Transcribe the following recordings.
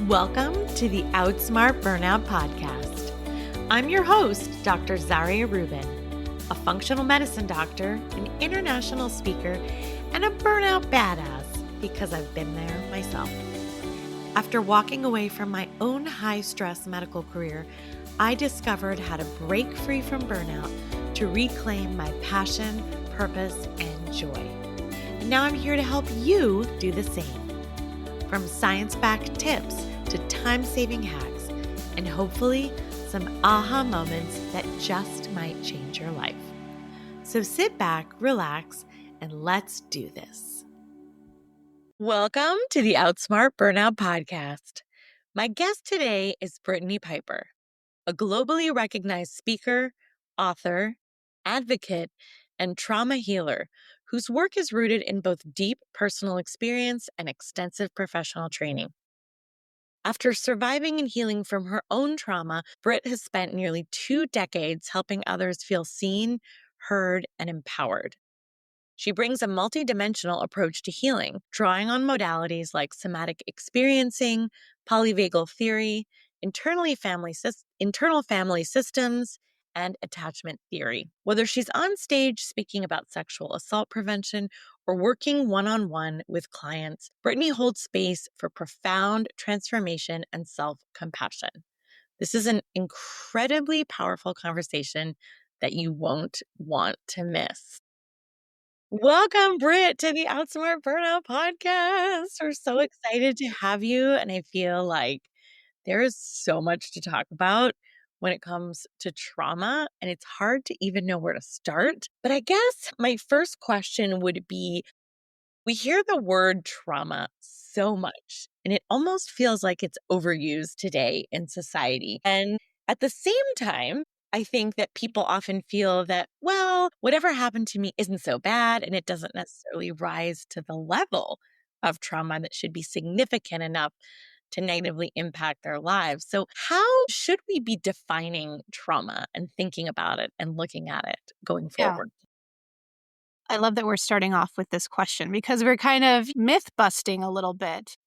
Welcome to the Outsmart Burnout Podcast. I'm your host, Dr. Zarya Rubin, a functional medicine doctor, an international speaker, and a burnout badass because I've been there myself. After walking away from my own high-stress medical career, I discovered how to break free from burnout to reclaim my passion, purpose, and joy. And now I'm here to help you do the same. From science-backed tips to time-saving hacks, and hopefully some aha moments that just might change your life. So sit back, relax, and let's do this. Welcome to the Outsmart Burnout Podcast. My guest today is Brittany Piper, a globally recognized speaker, author, advocate, and trauma healer whose work is rooted in both deep personal experience and extensive professional training. After surviving and healing from her own trauma, Britt has spent nearly 2 decades helping others feel seen, heard, and empowered. She brings a multidimensional approach to healing, drawing on modalities like somatic experiencing, polyvagal theory, internal family systems, and attachment theory. Whether she's on stage speaking about sexual assault prevention or working one-on-one with clients, Brittany holds space for profound transformation and self-compassion. This is an incredibly powerful conversation that you won't want to miss. Welcome, Britt, to the Outsmart Burnout Podcast. We're so excited to have you, and I feel like there is so much to talk about when it comes to trauma, and it's hard to even know where to start. But I guess my first question would be, we hear the word trauma so much, and it almost feels like it's overused today in society. And at the same time, I think that people often feel that, well, whatever happened to me isn't so bad, and it doesn't necessarily rise to the level of trauma that should be significant enough to negatively impact their lives. So how should we be defining trauma and thinking about it and looking at it going forward? I love that we're starting off with this question because we're kind of myth busting a little bit,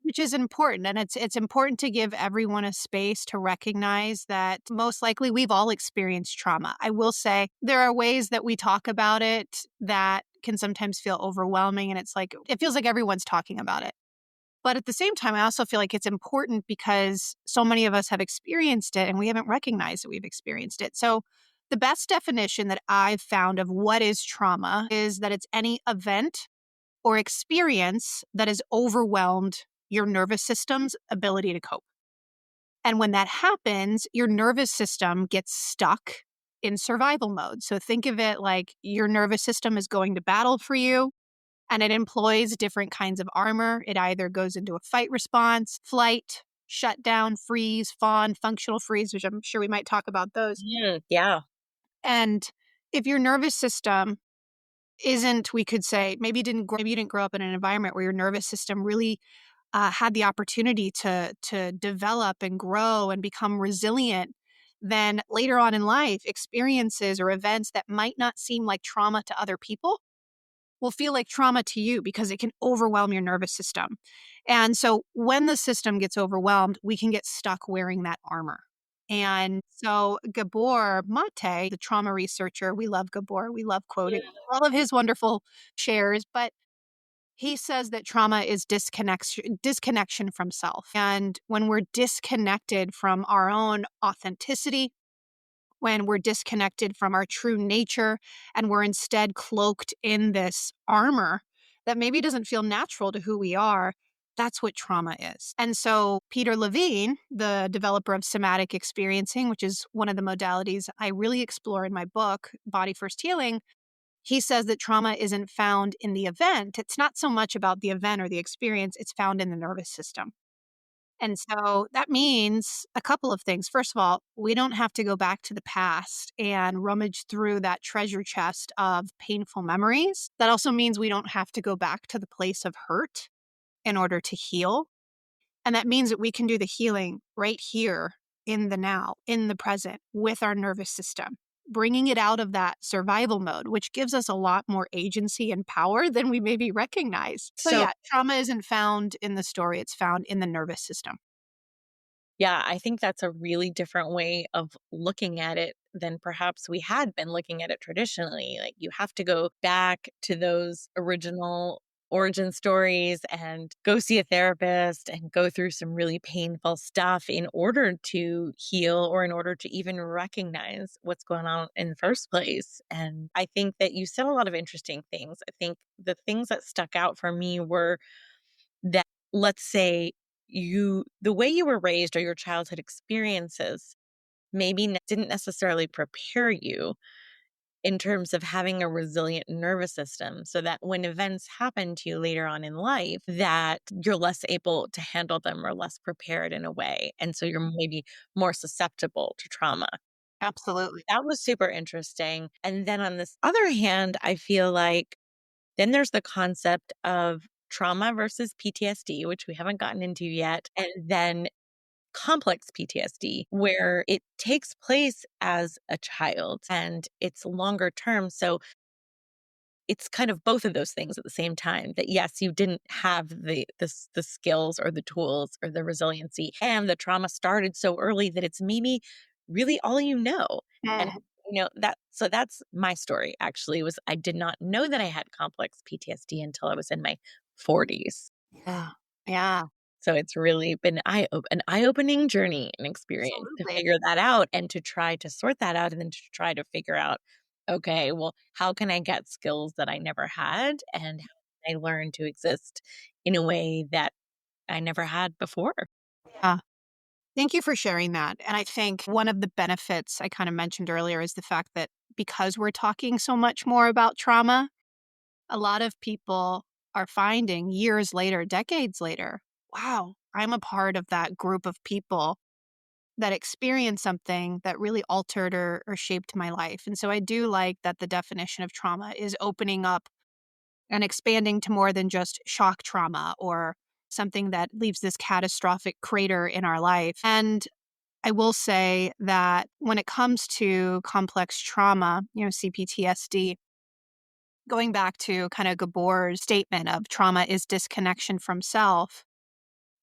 which is important. And it's important to give everyone a space to recognize that most likely we've all experienced trauma. I will say there are ways that we talk about it that can sometimes feel overwhelming. And it's like, it feels like everyone's talking about it. But at the same time, I also feel like it's important because so many of us have experienced it and we haven't recognized that we've experienced it. So the best definition that I've found of what is trauma is that it's any event or experience that has overwhelmed your nervous system's ability to cope. And when that happens, your nervous system gets stuck in survival mode. So think of it like your nervous system is going to battle for you and it employs different kinds of armor. It either goes into a fight response, flight, shutdown, freeze, fawn, functional freeze, which I'm sure we might talk about those. Yeah. And if your nervous system isn't, we could say, maybe you didn't grow up in an environment where your nervous system really had the opportunity to develop and grow and become resilient, then later on in life, experiences or events that might not seem like trauma to other people will feel like trauma to you because it can overwhelm your nervous system. And so when the system gets overwhelmed, we can get stuck wearing that armor. And so Gabor Mate, the trauma researcher, we love Gabor, we love quoting all of his wonderful shares, but he says that trauma is disconnection from self. And when we're disconnected from our own authenticity, when we're disconnected from our true nature and we're instead cloaked in this armor that maybe doesn't feel natural to who we are, that's what trauma is. And so Peter Levine, the developer of somatic experiencing, which is one of the modalities I really explore in my book, Body First Healing, he says that trauma isn't found in the event. It's not so much about the event or the experience, it's found in the nervous system. And so that means a couple of things. First of all, we don't have to go back to the past and rummage through that treasure chest of painful memories. That also means we don't have to go back to the place of hurt in order to heal. And that means that we can do the healing right here in the now, in the present, with our nervous system. bringing it out of that survival mode, which gives us a lot more agency and power than we maybe recognize. So So yeah, trauma isn't found in the story, it's found in the nervous system. yeah, I think that's a really different way of looking at it than perhaps we had been looking at it traditionally. Like you have to go back to those original origin stories and go see a therapist and go through some really painful stuff in order to heal or in order to even recognize what's going on in the first place. And I think that you said a lot of interesting things. I think the things that stuck out for me were that, let's say, the way you were raised or your childhood experiences maybe didn't necessarily prepare you in terms of having a resilient nervous system so that when events happen to you later on in life that you're less able to handle them or less prepared in a way, and so you're maybe more susceptible to trauma. Absolutely. That was super interesting. And then on this other hand, I feel like then there's the concept of trauma versus PTSD, which we haven't gotten into yet, and then complex PTSD, where it takes place as a child and it's longer term. So it's kind of both of those things at the same time, that yes, you didn't have the skills or the tools or the resiliency, and the trauma started so early that it's maybe really all you know. And Mm. that's my story. Actually, was I did not know that I had complex PTSD until I was in my 40s. Yeah. Yeah. So it's really been an eye-opening journey and experience to Absolutely. figure that out and to try to sort that out and then to try to figure out, okay, well, how can I get skills that I never had and how can I learn to exist in a way that I never had before? Yeah. Thank you for sharing that. And I think one of the benefits I kind of mentioned earlier is the fact that because we're talking so much more about trauma, a lot of people are finding years later, decades later, wow, I'm a part of that group of people that experienced something that really altered or shaped my life. And so I do like that the definition of trauma is opening up and expanding to more than just shock trauma or something that leaves this catastrophic crater in our life. And I will say that when it comes to complex trauma, CPTSD, going back to kind of Gabor's statement of trauma is disconnection from self,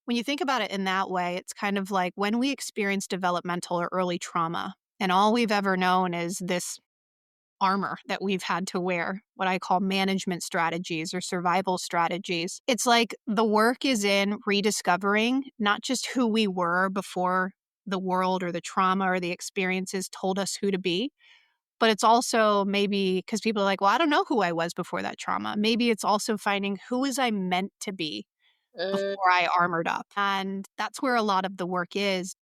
when you think about it in that way, it's kind of like when we experience developmental or early trauma, and all we've ever known is this armor that we've had to wear, what I call management strategies or survival strategies. It's like the work is in rediscovering not just who we were before the world or the trauma or the experiences told us who to be, but it's also maybe because people are like, well, I don't know who I was before that trauma. Maybe it's also finding who was I meant to be Uh, before I armored up. And that's where a lot of the work is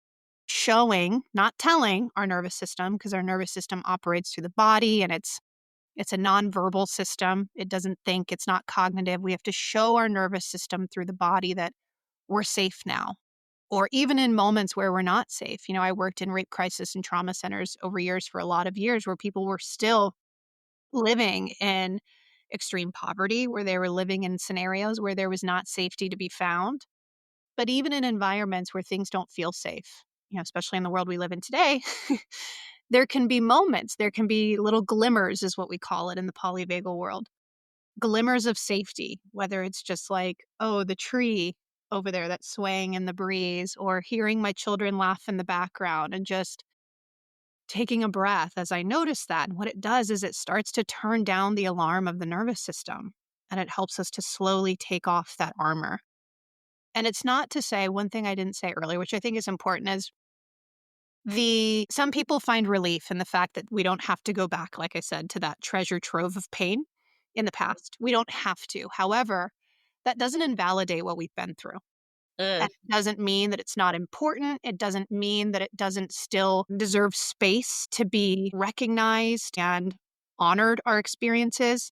showing, not telling our nervous system, because our nervous system operates through the body and it's a nonverbal system. It doesn't think, it's not cognitive. We have to show our nervous system through the body that we're safe now. Or even in moments where we're not safe. I worked in rape crisis and trauma centers over years for a lot of years where people were still living in extreme poverty, where they were living in scenarios where there was not safety to be found. But even in environments where things don't feel safe, especially in the world we live in today, there can be moments, there can be little glimmers, is what we call it in the polyvagal world. Glimmers of safety, whether it's just like, oh, the tree over there that's swaying in the breeze, or hearing my children laugh in the background and just taking a breath as I notice that. And what it does is it starts to turn down the alarm of the nervous system and it helps us to slowly take off that armor. And it's not to say one thing I didn't say earlier, which I think is important, is some people find relief in the fact that we don't have to go back, like I said, to that treasure trove of pain in the past. We don't have to. However, that doesn't invalidate what we've been through. uh, And it doesn't mean that it's not important. It doesn't mean that it doesn't still deserve space to be recognized and honored our experiences.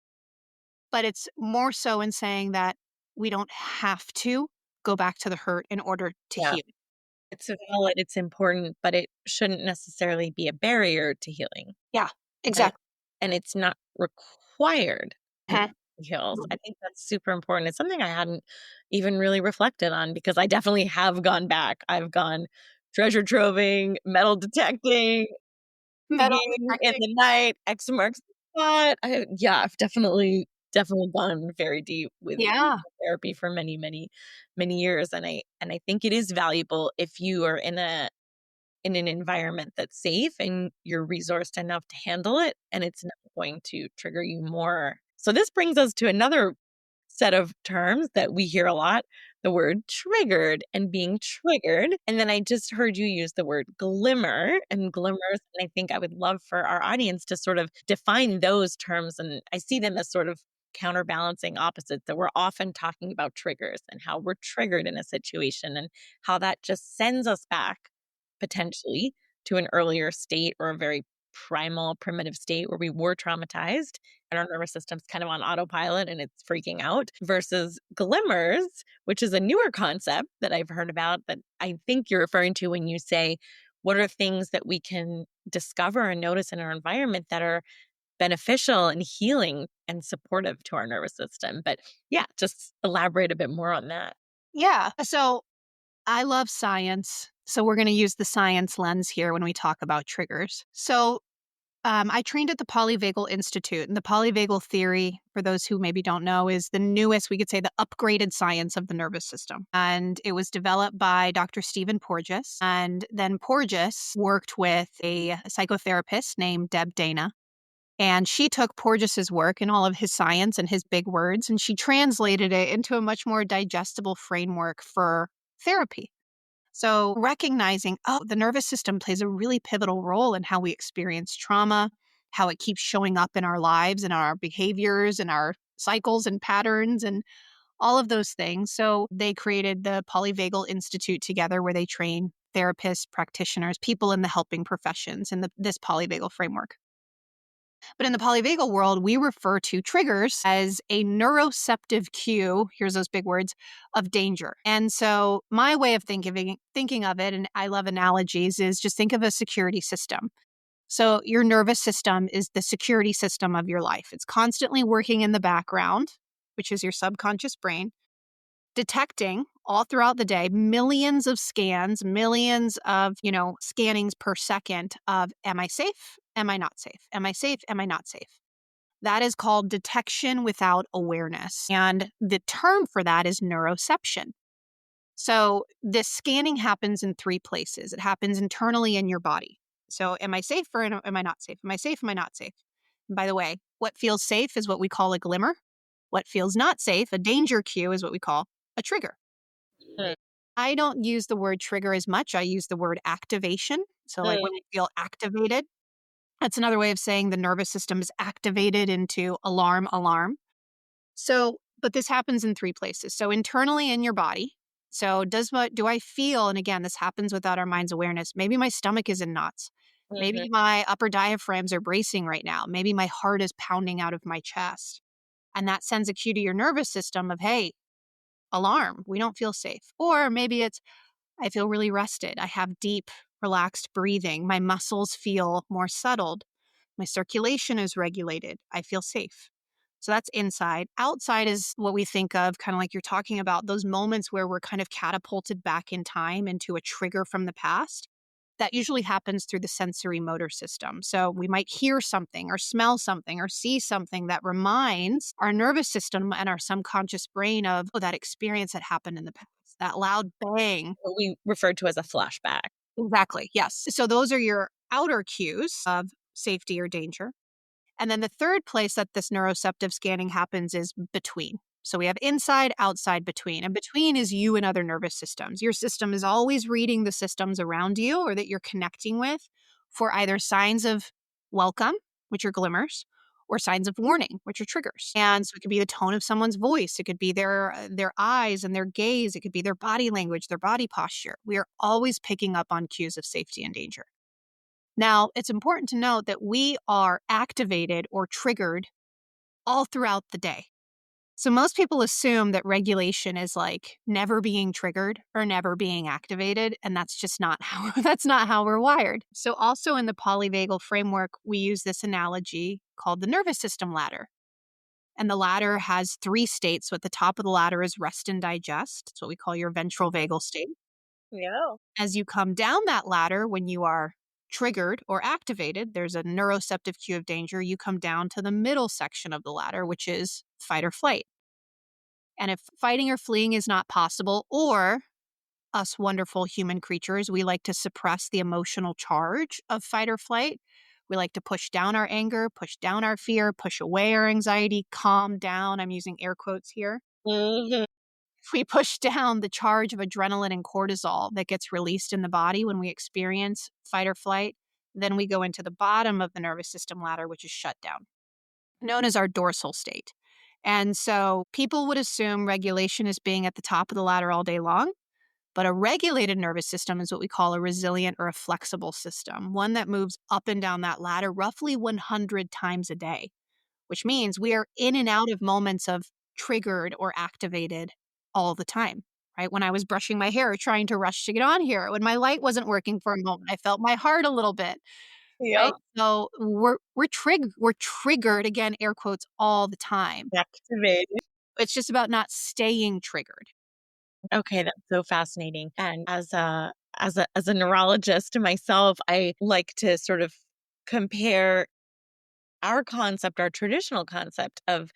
But it's more so in saying that we don't have to go back to the hurt in order to yeah, heal. it's valid, it's important, but it shouldn't necessarily be a barrier to healing. Yeah, And exactly. and it's not required in Mhm. heals. I think that's super important. It's something I hadn't even really reflected on because I definitely have gone back. I've gone treasure troving, metal detecting, Metal in detecting. the night, X marks the spot. I've definitely gone very deep with Yeah. therapy for many, many, many years, and I think it is valuable if you are in an environment that's safe and you're resourced enough to handle it, and it's not going to trigger you more. So this brings us to another set of terms that we hear a lot, the word triggered and being triggered. And then I just heard you use the word glimmer and glimmers. And I think I would love for our audience to sort of define those terms. And I see them as sort of counterbalancing opposites, that we're often talking about triggers and how we're triggered in a situation and how that just sends us back potentially to an earlier state or a very primal, primitive state where we were traumatized and our nervous system's kind of on autopilot and it's freaking out, versus glimmers, which is a newer concept that I've heard about that I think you're referring to when you say, what are things that we can discover and notice in our environment that are beneficial and healing and supportive to our nervous system? But yeah, just elaborate a bit more on that. Yeah. So I love science. So we're going to use the science lens here when we talk about triggers. So I trained at the Polyvagal Institute, and the polyvagal theory, for those who maybe don't know, is the newest, we could say, the upgraded science of the nervous system. And it was developed by Dr. Stephen Porges. And then Porges worked with a psychotherapist named Deb Dana. And she took Porges's work and all of his science and his big words, and she translated it into a much more digestible framework for therapy. So recognizing, the nervous system plays a really pivotal role in how we experience trauma, how it keeps showing up in our lives and our behaviors and our cycles and patterns and all of those things. So they created the Polyvagal Institute together where they train therapists, practitioners, people in the helping professions in this polyvagal framework. But in the polyvagal world, we refer to triggers as a neuroceptive cue, here's those big words, of danger. And so my way of thinking of it, and I love analogies, is just think of a security system. So your nervous system is the security system of your life. It's constantly working in the background, which is your subconscious brain, detecting all throughout the day millions of scans, millions of, scannings per second of, am I safe? Am I not safe? Am I safe? Am I not safe? That is called detection without awareness. And the term for that is neuroception. So this scanning happens in three places. It happens internally in your body. So am I safe or am I not safe? Am I safe? Am I not safe? And by the way, what feels safe is what we call a glimmer. What feels not safe, a danger cue, is what we call a trigger. Hmm. I don't use the word trigger as much. I use the word activation. So like when I feel activated, that's another way of saying the nervous system is activated into alarm. So, but this happens in three places. So internally in your body. So do I feel, and again, this happens without our mind's awareness. Maybe my stomach is in knots. Maybe my upper diaphragms are bracing right now. Maybe my heart is pounding out of my chest. And that sends a cue to your nervous system of, hey, alarm, we don't feel safe. Or maybe it's, I feel really rested. I have deep, relaxed breathing. My muscles feel more settled. My circulation is regulated. I feel safe. So that's inside. Outside is what we think of, kind of like you're talking about, those moments where we're kind of catapulted back in time into a trigger from the past. That usually happens through the sensory motor system. So we might hear something or smell something or see something that reminds our nervous system and our subconscious brain of that experience that happened in the past, that loud bang. What we refer to as a flashback. Exactly. Yes. So those are your outer cues of safety or danger. And then the third place that this neuroceptive scanning happens is between. So we have inside, outside, between. And between is you and other nervous systems. Your system is always reading the systems around you or that you're connecting with for either signs of welcome, which are glimmers, or signs of warning, which are triggers. And so it could be the tone of someone's voice. It could be their eyes and their gaze. It could be their body language, their body posture. We are always picking up on cues of safety and danger. Now, it's important to note that we are activated or triggered all throughout the day. So most people assume that regulation is like never being triggered or never being activated, and that's just not how we're wired. So also in the polyvagal framework, we use this analogy called the nervous system ladder. And the ladder has three states. So at the top of the ladder is rest and digest. It's what we call your ventral vagal state. Yeah. As you come down that ladder, when you are triggered or activated, there's a neuroceptive cue of danger, you come down to the middle section of the ladder, which is fight or flight. And if fighting or fleeing is not possible, or us wonderful human creatures, we like to suppress the emotional charge of fight or flight. We like to push down our anger, push down our fear, push away our anxiety, calm down. I'm using air quotes here. Mhm. If we push down the charge of adrenaline and cortisol that gets released in the body when we experience fight or flight, then we go into the bottom of the nervous system ladder, which is shutdown, known as our dorsal state. And so people would assume regulation is being at the top of the ladder all day long. But a regulated nervous system is what we call a resilient or a flexible system, one that moves up and down that ladder roughly 100 times a day, which means we are in and out of moments of triggered or activated all the time. Right? When I was brushing my hair, trying to rush to get on here, when my light wasn't working for a moment, I felt my heart a little bit. Yep. Right? So we're triggered, again, air quotes, all the time. Activated. It's just about not staying triggered. Okay, that's so fascinating. And as a neurologist myself, I like to sort of compare our concept, our traditional concept of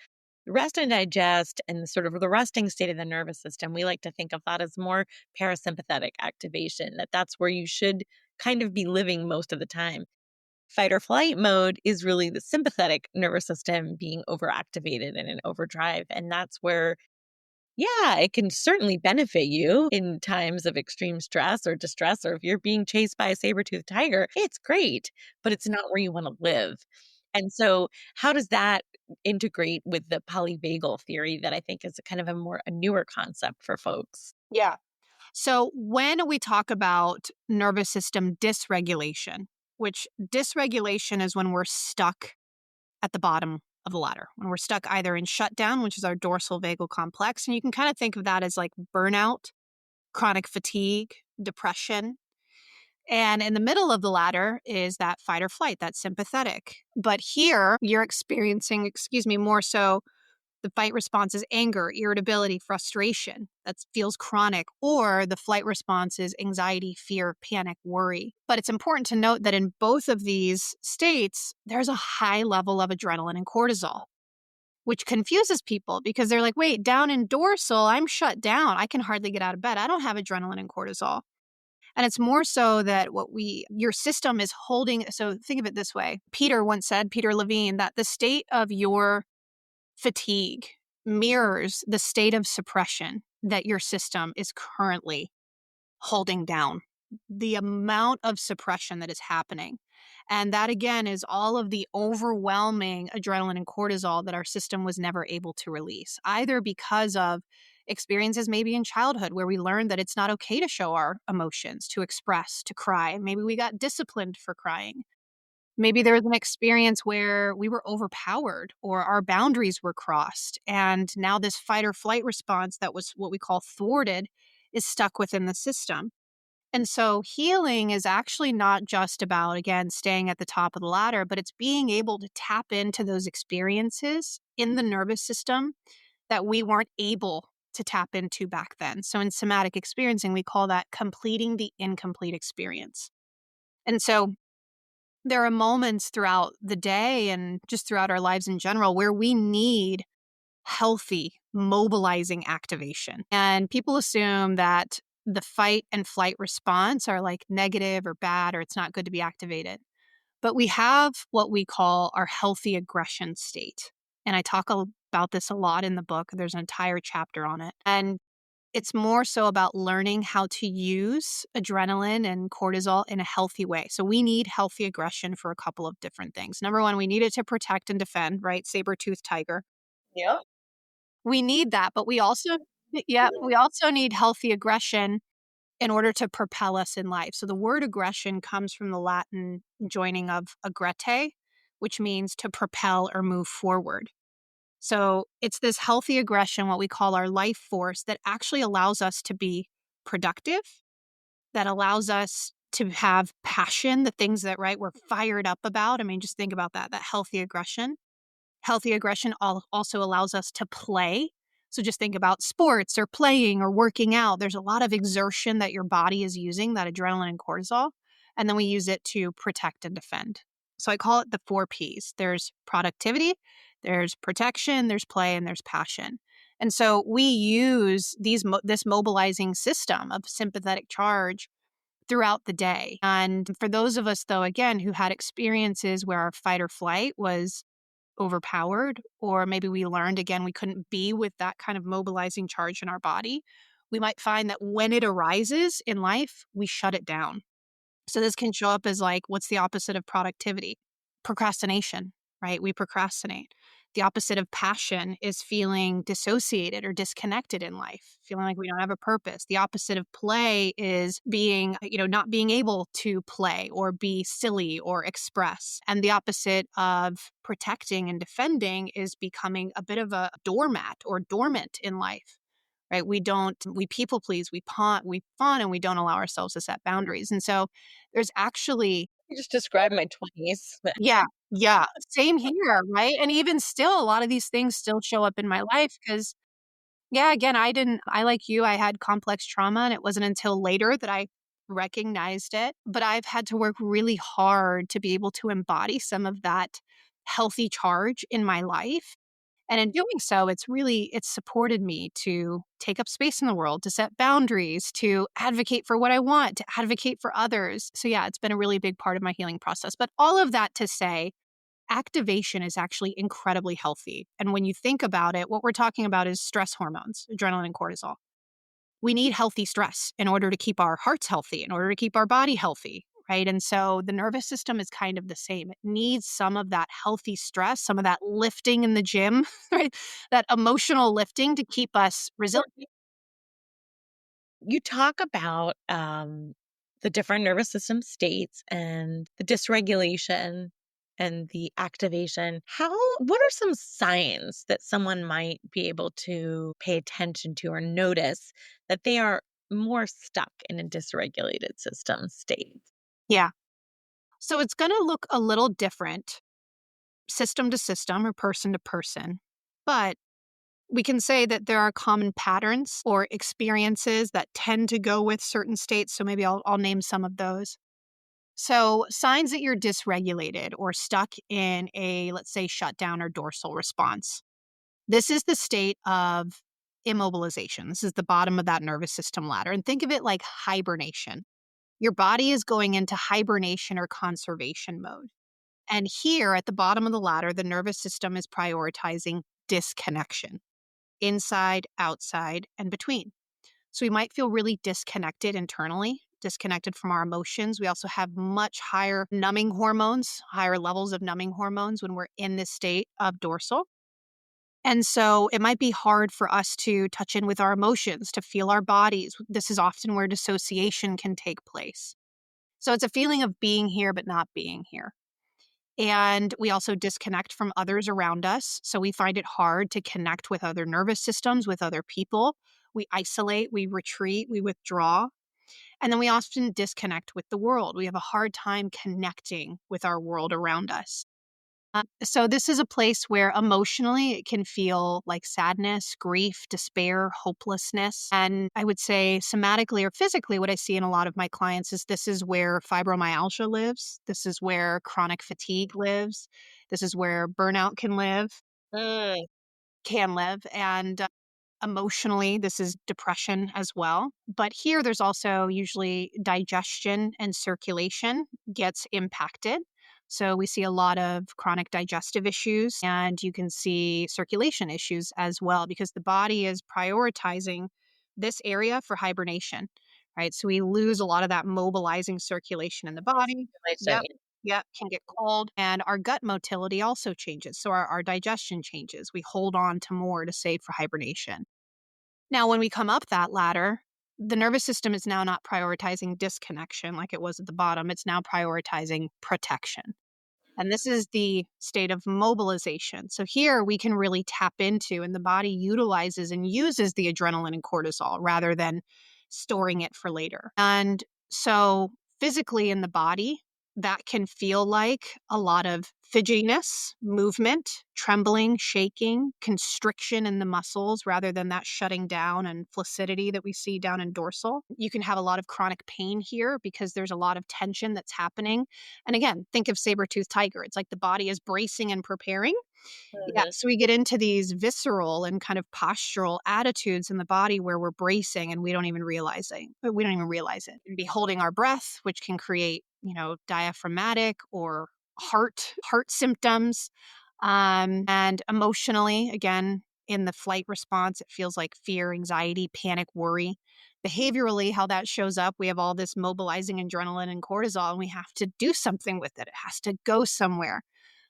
rest and digest and sort of the resting state of the nervous system. We like to think of that as more parasympathetic activation, that's where you should kind of be living most of the time. Fight or flight mode is really the sympathetic nervous system being overactivated and in overdrive. And that's where, yeah, it can certainly benefit you in times of extreme stress or distress, or if you're being chased by a saber-toothed tiger, it's great, but it's not where you want to live. And so, how does that integrate with the polyvagal theory that I think is a kind of a newer concept for folks? Yeah. So, when we talk about nervous system dysregulation, which dysregulation is when we're stuck at the bottom of the ladder, when we're stuck either in shutdown, which is our dorsal vagal complex, and you can kind of think of that as like burnout, chronic fatigue, depression. And in the middle of the ladder is that fight or flight, that sympathetic. But here you're experiencing, more so the fight response is anger, irritability, frustration. That feels chronic. Or the flight response is anxiety, fear, panic, worry. But it's important to note that in both of these states, there's a high level of adrenaline and cortisol, which confuses people because they're like, wait, down in dorsal, I'm shut down. I can hardly get out of bed. I don't have adrenaline and cortisol. And it's more so that your system is holding. So think of it this way. Peter once said, Peter Levine, that the state of your fatigue mirrors the state of suppression that your system is currently holding down, the amount of suppression that is happening. And that, again, is all of the overwhelming adrenaline and cortisol that our system was never able to release, either because of experiences maybe in childhood where we learned that it's not okay to show our emotions, to express, to cry. Maybe we got disciplined for crying. Maybe there was an experience where we were overpowered or our boundaries were crossed. And now this fight or flight response that was what we call thwarted is stuck within the system. And so healing is actually not just about, again, staying at the top of the ladder, but it's being able to tap into those experiences in the nervous system that we weren't able to tap into back then. So in somatic experiencing, we call that completing the incomplete experience. And so there are moments throughout the day and just throughout our lives in general where we need healthy, mobilizing activation. And people assume that the fight and flight response are like negative or bad or it's not good to be activated. But we have what we call our healthy aggression state. And I talk about this a lot in the book. There's an entire chapter on it. And it's more so about learning how to use adrenaline and cortisol in a healthy way. So we need healthy aggression for a couple of different things. Number one, we need it to protect and defend, right? Saber-toothed tiger. Yep. We need that, but we also need healthy aggression in order to propel us in life. So the word aggression comes from the Latin joining of aggrete, which means to propel or move forward. So it's this healthy aggression, what we call our life force, that actually allows us to be productive, that allows us to have passion, the things that, right, we're fired up about. I mean, just think about that healthy aggression. Healthy aggression also allows us to play. So just think about sports or playing or working out. There's a lot of exertion that your body is using, that adrenaline and cortisol. and then we use it to protect and defend. So I call it the 4 Ps. There's productivity, there's protection, there's play, and there's passion. And so we use this mobilizing system of sympathetic charge throughout the day. And for those of us, though, again, who had experiences where our fight or flight was overpowered, or maybe we learned again we couldn't be with that kind of mobilizing charge in our body, we might find that when it arises in life, we shut it down. So this can show up as like, what's the opposite of productivity? Procrastination, right? We procrastinate. The opposite of passion is feeling dissociated or disconnected in life, feeling like we don't have a purpose. The opposite of play is being, not being able to play or be silly or express. And the opposite of protecting and defending is becoming a bit of a doormat or dormant in life. Right? We people please, we fawn, and we don't allow ourselves to set boundaries. And so there's actually, You just described my 20s. yeah, yeah, same here, right? And even still, a lot of these things still show up in my life because, yeah, again, I like you, I had complex trauma, and it wasn't until later that I recognized it. But I've had to work really hard to be able to embody some of that healthy charge in my life. And in doing so, it's supported me to take up space in the world, to set boundaries, to advocate for what I want, to advocate for others. So yeah, it's been a really big part of my healing process. But all of that to say, activation is actually incredibly healthy. And when you think about it, what we're talking about is stress hormones, adrenaline and cortisol. We need healthy stress in order to keep our hearts healthy, in order to keep our body healthy, right? And so the nervous system is kind of the same. It needs some of that healthy stress, some of that lifting in the gym, right? That emotional lifting to keep us resilient. You talk about the different nervous system states and the dysregulation and the activation. What are some signs that someone might be able to pay attention to or notice that they are more stuck in a dysregulated system state? Yeah. So it's going to look a little different system to system or person to person. But we can say that there are common patterns or experiences that tend to go with certain states. So maybe I'll name some of those. So, signs that you're dysregulated or stuck in a, let's say, shutdown or dorsal response. This is the state of immobilization. This is the bottom of that nervous system ladder. And think of it like hibernation. Your body is going into hibernation or conservation mode. And here at the bottom of the ladder, the nervous system is prioritizing disconnection, inside, outside, and between. So we might feel really disconnected internally, disconnected from our emotions. We also have much higher numbing hormones, higher levels of numbing hormones when we're in this state of dorsal. And so it might be hard for us to touch in with our emotions, to feel our bodies. This is often where dissociation can take place. So it's a feeling of being here, but not being here. And we also disconnect from others around us. So we find it hard to connect with other nervous systems, with other people. We isolate, we retreat, we withdraw. And then we often disconnect with the world. We have a hard time connecting with our world around us. So this is a place where emotionally it can feel like sadness, grief, despair, hopelessness. And I would say somatically or physically, what I see in a lot of my clients is this is where fibromyalgia lives. This is where chronic fatigue lives. This is where burnout can live. Mm. And emotionally, this is depression as well. But here, there's also usually digestion and circulation gets impacted. So we see a lot of chronic digestive issues, and you can see circulation issues as well because the body is prioritizing this area for hibernation, right? So we lose a lot of that mobilizing circulation in the body. Yep. Circulation. Yep, can get cold. And our gut motility also changes. So our digestion changes. We hold on to more to save for hibernation. Now, when we come up that ladder, the nervous system is now not prioritizing disconnection like it was at the bottom. It's now prioritizing protection. And this is the state of mobilization. So here we can really tap into, and the body utilizes and uses the adrenaline and cortisol rather than storing it for later. And so physically in the body, that can feel like a lot of fidgetiness, movement, trembling, shaking, constriction in the muscles rather than that shutting down and flaccidity that we see down in dorsal. You can have a lot of chronic pain here because there's a lot of tension that's happening. And again, think of saber-toothed tiger. It's like the body is bracing and preparing. Yeah, so we get into these visceral and kind of postural attitudes in the body where we're bracing and we don't even realize it. We can be holding our breath, which can create, diaphragmatic or heart symptoms. And emotionally, again, in the flight response, it feels like fear, anxiety, panic, worry. Behaviorally, how that shows up, we have all this mobilizing adrenaline and cortisol, and we have to do something with it. It has to go somewhere.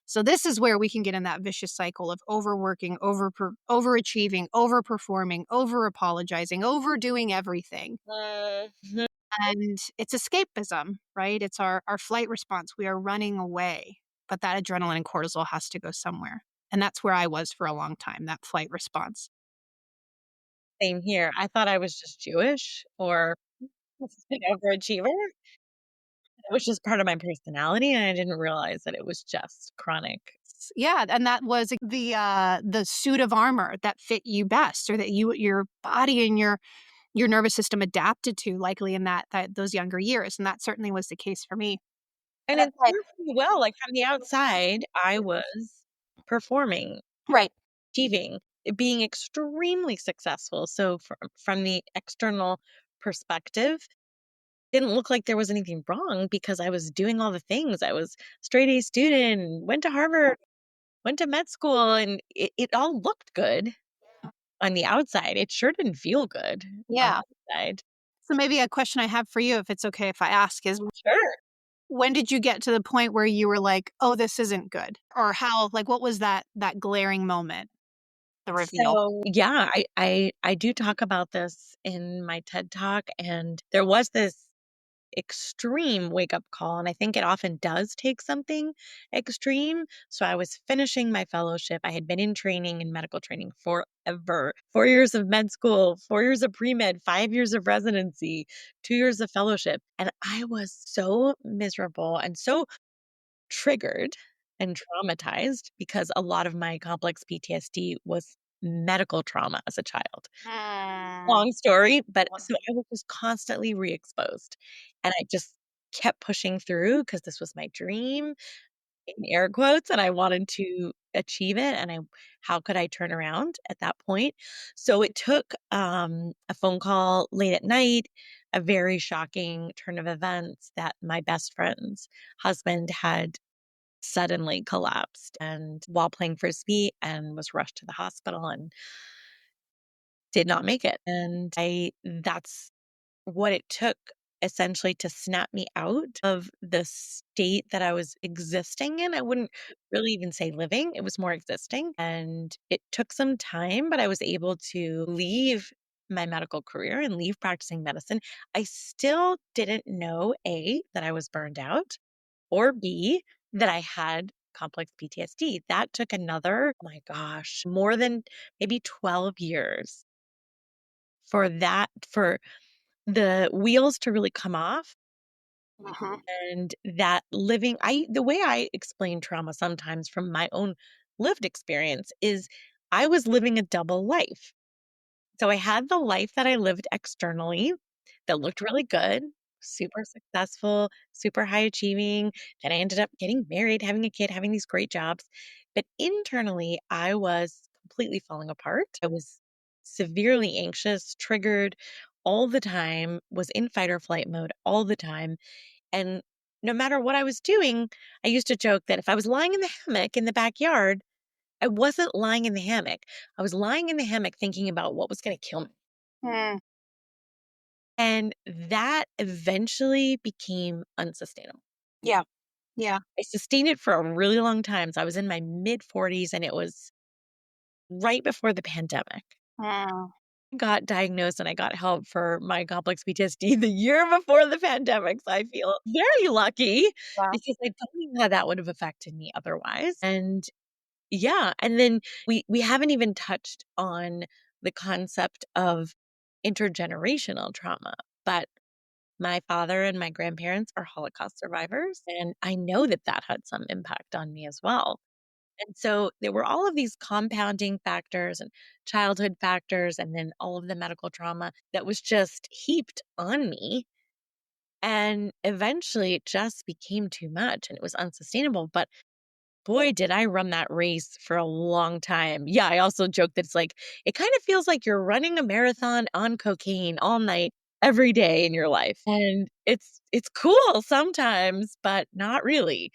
So this is where we can get in that vicious cycle of overworking, overachieving, overperforming, over apologizing, overdoing everything. Mhm. And it's escapism, right? It's our flight response. We are running away, but that adrenaline and cortisol has to go somewhere. And that's where I was for a long time, that flight response. Same here. I thought I was just Jewish or an overachiever. It was just part of my personality, and I didn't realize that it was just chronic. Yeah, and that was the suit of armor that fit you best, or that your body and your nervous system adapted to, likely in that those younger years, and that certainly was the case for me. And And it that's right. served me well. Like from the outside, I was performing, Right. achieving, being extremely successful. So from the external perspective, didn't look like there was anything wrong because I was doing all the things. I was straight A student, went to Harvard, went to med school, and it all looked good on the outside. It sure didn't feel good on Yeah. the inside. So maybe a question I have for you, if it's okay if I ask, is Sure. when did you get to the point where you were like, "Oh, this isn't good?" Or what was that glaring moment, the reveal? So yeah, I do talk about this in my TED Talk, and there was this extreme wake up call. And I think it often does take something extreme. So I was finishing my fellowship. I had been in training in medical training forever 4 years of med school, 4 years of pre med, 5 years of residency, 2 years of fellowship. And I was so miserable and so triggered and traumatized because a lot of my complex PTSD was medical trauma as a child. Mm. Long story, but so I was just constantly re-exposed, and I just kept pushing through because this was my dream, in air quotes, and I wanted to achieve it, and how could I turn around at that point? So it took, a phone call late at night, a very shocking turn of events that my best friend's husband had suddenly collapsed and while playing frisbee and was rushed to the hospital and did not make it. And that's what it took essentially to snap me out of the state that I was existing in. I wouldn't really even say living, it was more existing. And it took some time, but I was able to leave my medical career and leave practicing medicine. I still didn't know A, that I was burned out, or B, that I had complex PTSD. That took another, oh my gosh, more than maybe 12 years for the wheels to really come off. Mhm. And that the way I explain trauma sometimes from my own lived experience is I was living a double life. So I had the life that I lived externally that looked really good, super successful, super high achieving. Then I ended up getting married, having a kid, having these great jobs. But internally, I was completely falling apart. I was severely anxious, triggered all the time, was in fight or flight mode all the time. And no matter what I was doing, I used to joke that if I was lying in the hammock in the backyard, I wasn't lying in the hammock. I was lying in the hammock thinking about what was going to kill me. Mm. And that eventually became unsustainable. Yeah. Yeah. I sustained it for a really long time. So I was in my mid 40s and it was right before the pandemic. Mm. I got diagnosed and I got help for my complex PTSD the year before the pandemic. So I feel very lucky Wow. because I don't know how that would have affected me otherwise. And yeah, and then we haven't even touched on the concept of intergenerational trauma, but My father and my grandparents are Holocaust survivors, and I know that that had some impact on me as well. And so there were all of these compounding factors and childhood factors, and then all of the medical trauma that was just heaped on me. And eventually it just became too much and it was unsustainable. But boy, did I run that race for a long time. Yeah, I also joke that it's like, it kind of feels like you're running a marathon on cocaine all night, every day in your life. And it's cool sometimes, but not really.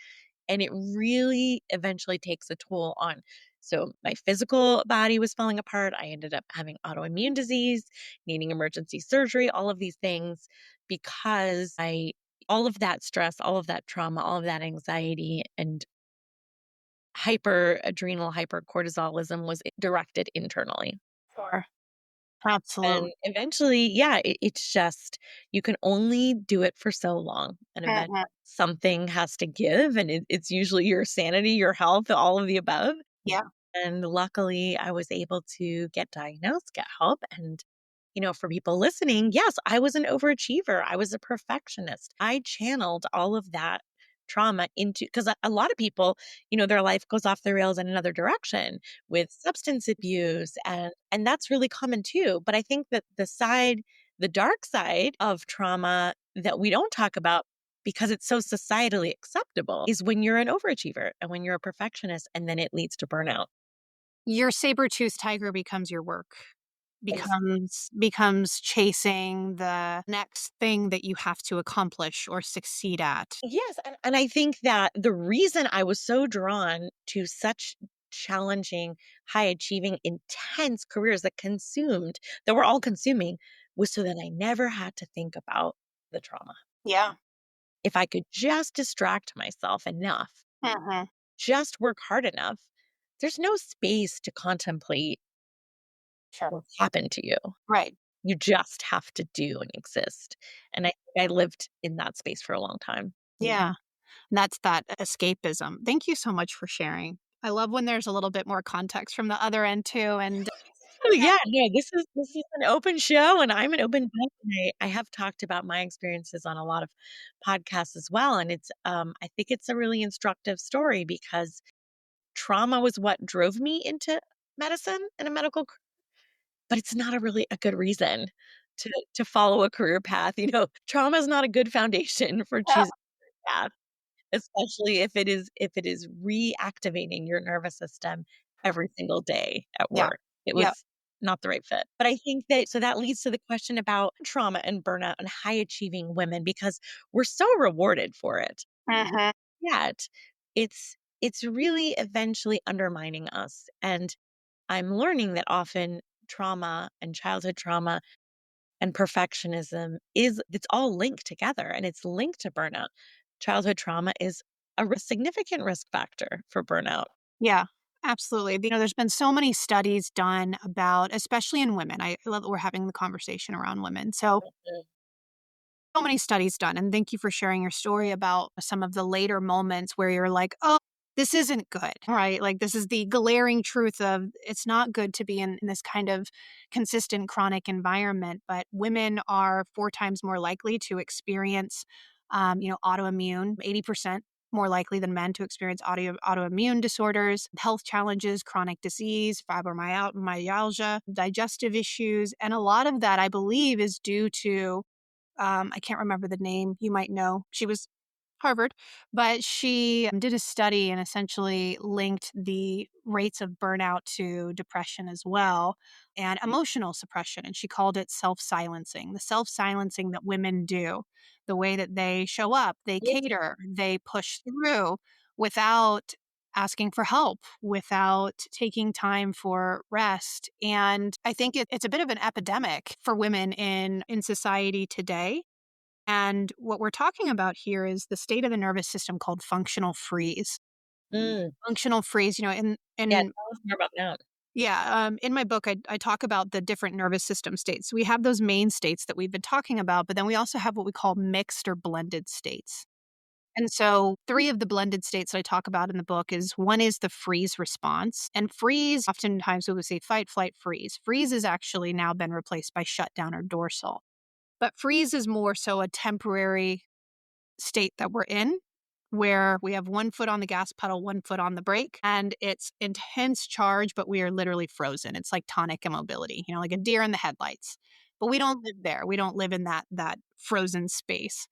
And it really eventually takes a toll on. So my physical body was falling apart. I ended up having autoimmune disease, needing emergency surgery, all of these things because I all of that stress, all of that trauma, all of that anxiety and hyperadrenal hypercortisolism was directed internally. Sure. And Absolutely. eventually, yeah, it's just you can only do it for so long. And eventually Mhm. something has to give. And it's usually your sanity, your health, all of the above. Yeah. And luckily, I was able to get diagnosed, get help. And, for people listening, yes, I was an overachiever. I was a perfectionist. I channeled all of that trauma into because a lot of people, their life goes off the rails in another direction with substance abuse and that's really common too. But I think that the dark side of trauma that we don't talk about because it's so societally acceptable is when you're an overachiever and when you're a perfectionist and then it leads to burnout. Your saber-toothed tiger becomes your work, Ex becomes chasing the next thing that you have to accomplish or succeed at. Yes, and I think that the reason I was so drawn to such challenging, high achieving, intense careers that were all consuming was so that I never had to think about the trauma. Yeah. If I could just distract myself enough, Mhm. just work hard enough, there's no space to contemplate Sure. what happened to you. Right. You just have to do and exist. And I think I lived in that space for a long time. Yeah. That's that escapism. Thank you so much for sharing. I love when there's a little bit more context from the other end too, and Oh, yeah, no, this is an open show, and I'm an open book, and I have talked about my experiences on a lot of podcasts as well, and I think it's a really instructive story because trauma was what drove me into medicine and a medical c but it's not a good reason to follow a career path, trauma is not a good foundation for yeah, choosing a path. Especially if it is reactivating your nervous system every single day at yeah, work. It yeah. was not the right fit. But I think that leads to the question about trauma and burnout and high achieving women because we're so rewarded for it. Mhm. Yet it's really eventually undermining us. And I'm learning that often trauma and childhood trauma and perfectionism it's all linked together and it's linked to burnout. Childhood trauma is a significant risk factor for burnout. Yeah, absolutely. There's been so many studies done about, especially in women. I love that we're having the conversation around women. So many studies done. And thank you for sharing your story about some of the later moments where you're like, oh, this isn't good, right? Like, this is the glaring truth of it's not good to be in this kind of consistent chronic environment. But women are 4 times more likely to experience, autoimmune, 80% more likely than men to experience autoimmune disorders, health challenges, chronic disease, fibromyalgia, digestive issues. And a lot of that, I believe, is due to I can't remember the name. You might know. She was Harvard, but she did a study and essentially linked the rates of burnout to depression as well and emotional suppression. And she called it self silencing, the self silencing that women do, the way that they show up, they Yes. cater, they push through without asking for help, without taking time for rest. And I think it's a bit of an epidemic for women in society today. And what we're talking about here is the state of the nervous system called functional freeze. Mm. Functional freeze, Yeah, in tell us more about that. yeah, in my book, I talk about the different nervous system states. We have those main states that we've been talking about, but then we also have what we call mixed or blended states. And so, three of the blended states that I talk about in the book is one is the freeze response. And freeze, oftentimes we would say fight, flight, freeze. Freeze has actually now been replaced by shutdown or dorsal. But freeze is more so a temporary state that we're in, where we have one foot on the gas pedal, one foot on the brake, and it's intense charge, but we are literally frozen. It's like tonic immobility, like a deer in the headlights. But we don't live there. We don't live in that frozen space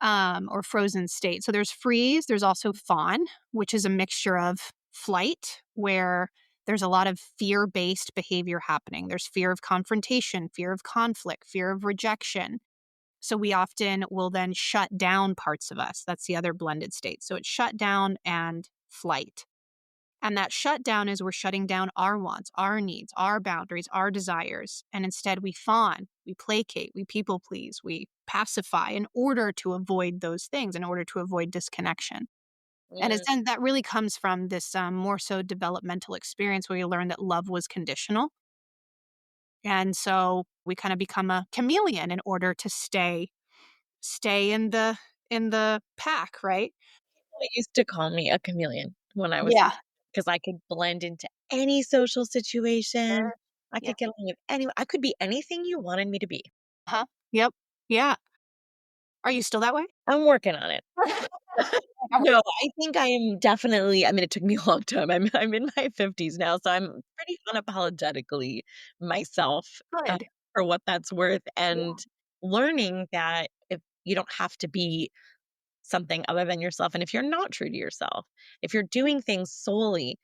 or frozen state. So there's freeze. There's also fawn, which is a mixture of flight, where there's a lot of fear-based behavior happening. There's fear of confrontation, fear of conflict, fear of rejection. So we often will then shut down parts of us. That's the other blended state. So it's shut down and flight. And that shutdown is we're shutting down our wants, our needs, our boundaries, our desires. And instead we fawn, we placate, we people please, we pacify in order to avoid those things, in order to avoid disconnection. And Mm, then that really comes from this more so developmental experience where you learn that love was conditional. And so we kind of become a chameleon in order to stay in the pack, right? They used to call me a chameleon when I was Yeah. because I could blend into any social situation. Sure. I Yeah. could get along with anyone. I could be anything you wanted me to be. Huh? Yep. Yeah. Are you still that way? I'm working on it. No, I think I am definitely. I mean, it took me a long time. I'm in my 50s now, so I'm pretty unapologetically myself, uh, Good. for what that's worth, Yeah. and learning that if you don't have to be something other than yourself, and if you're not true to yourself, if you're doing things solely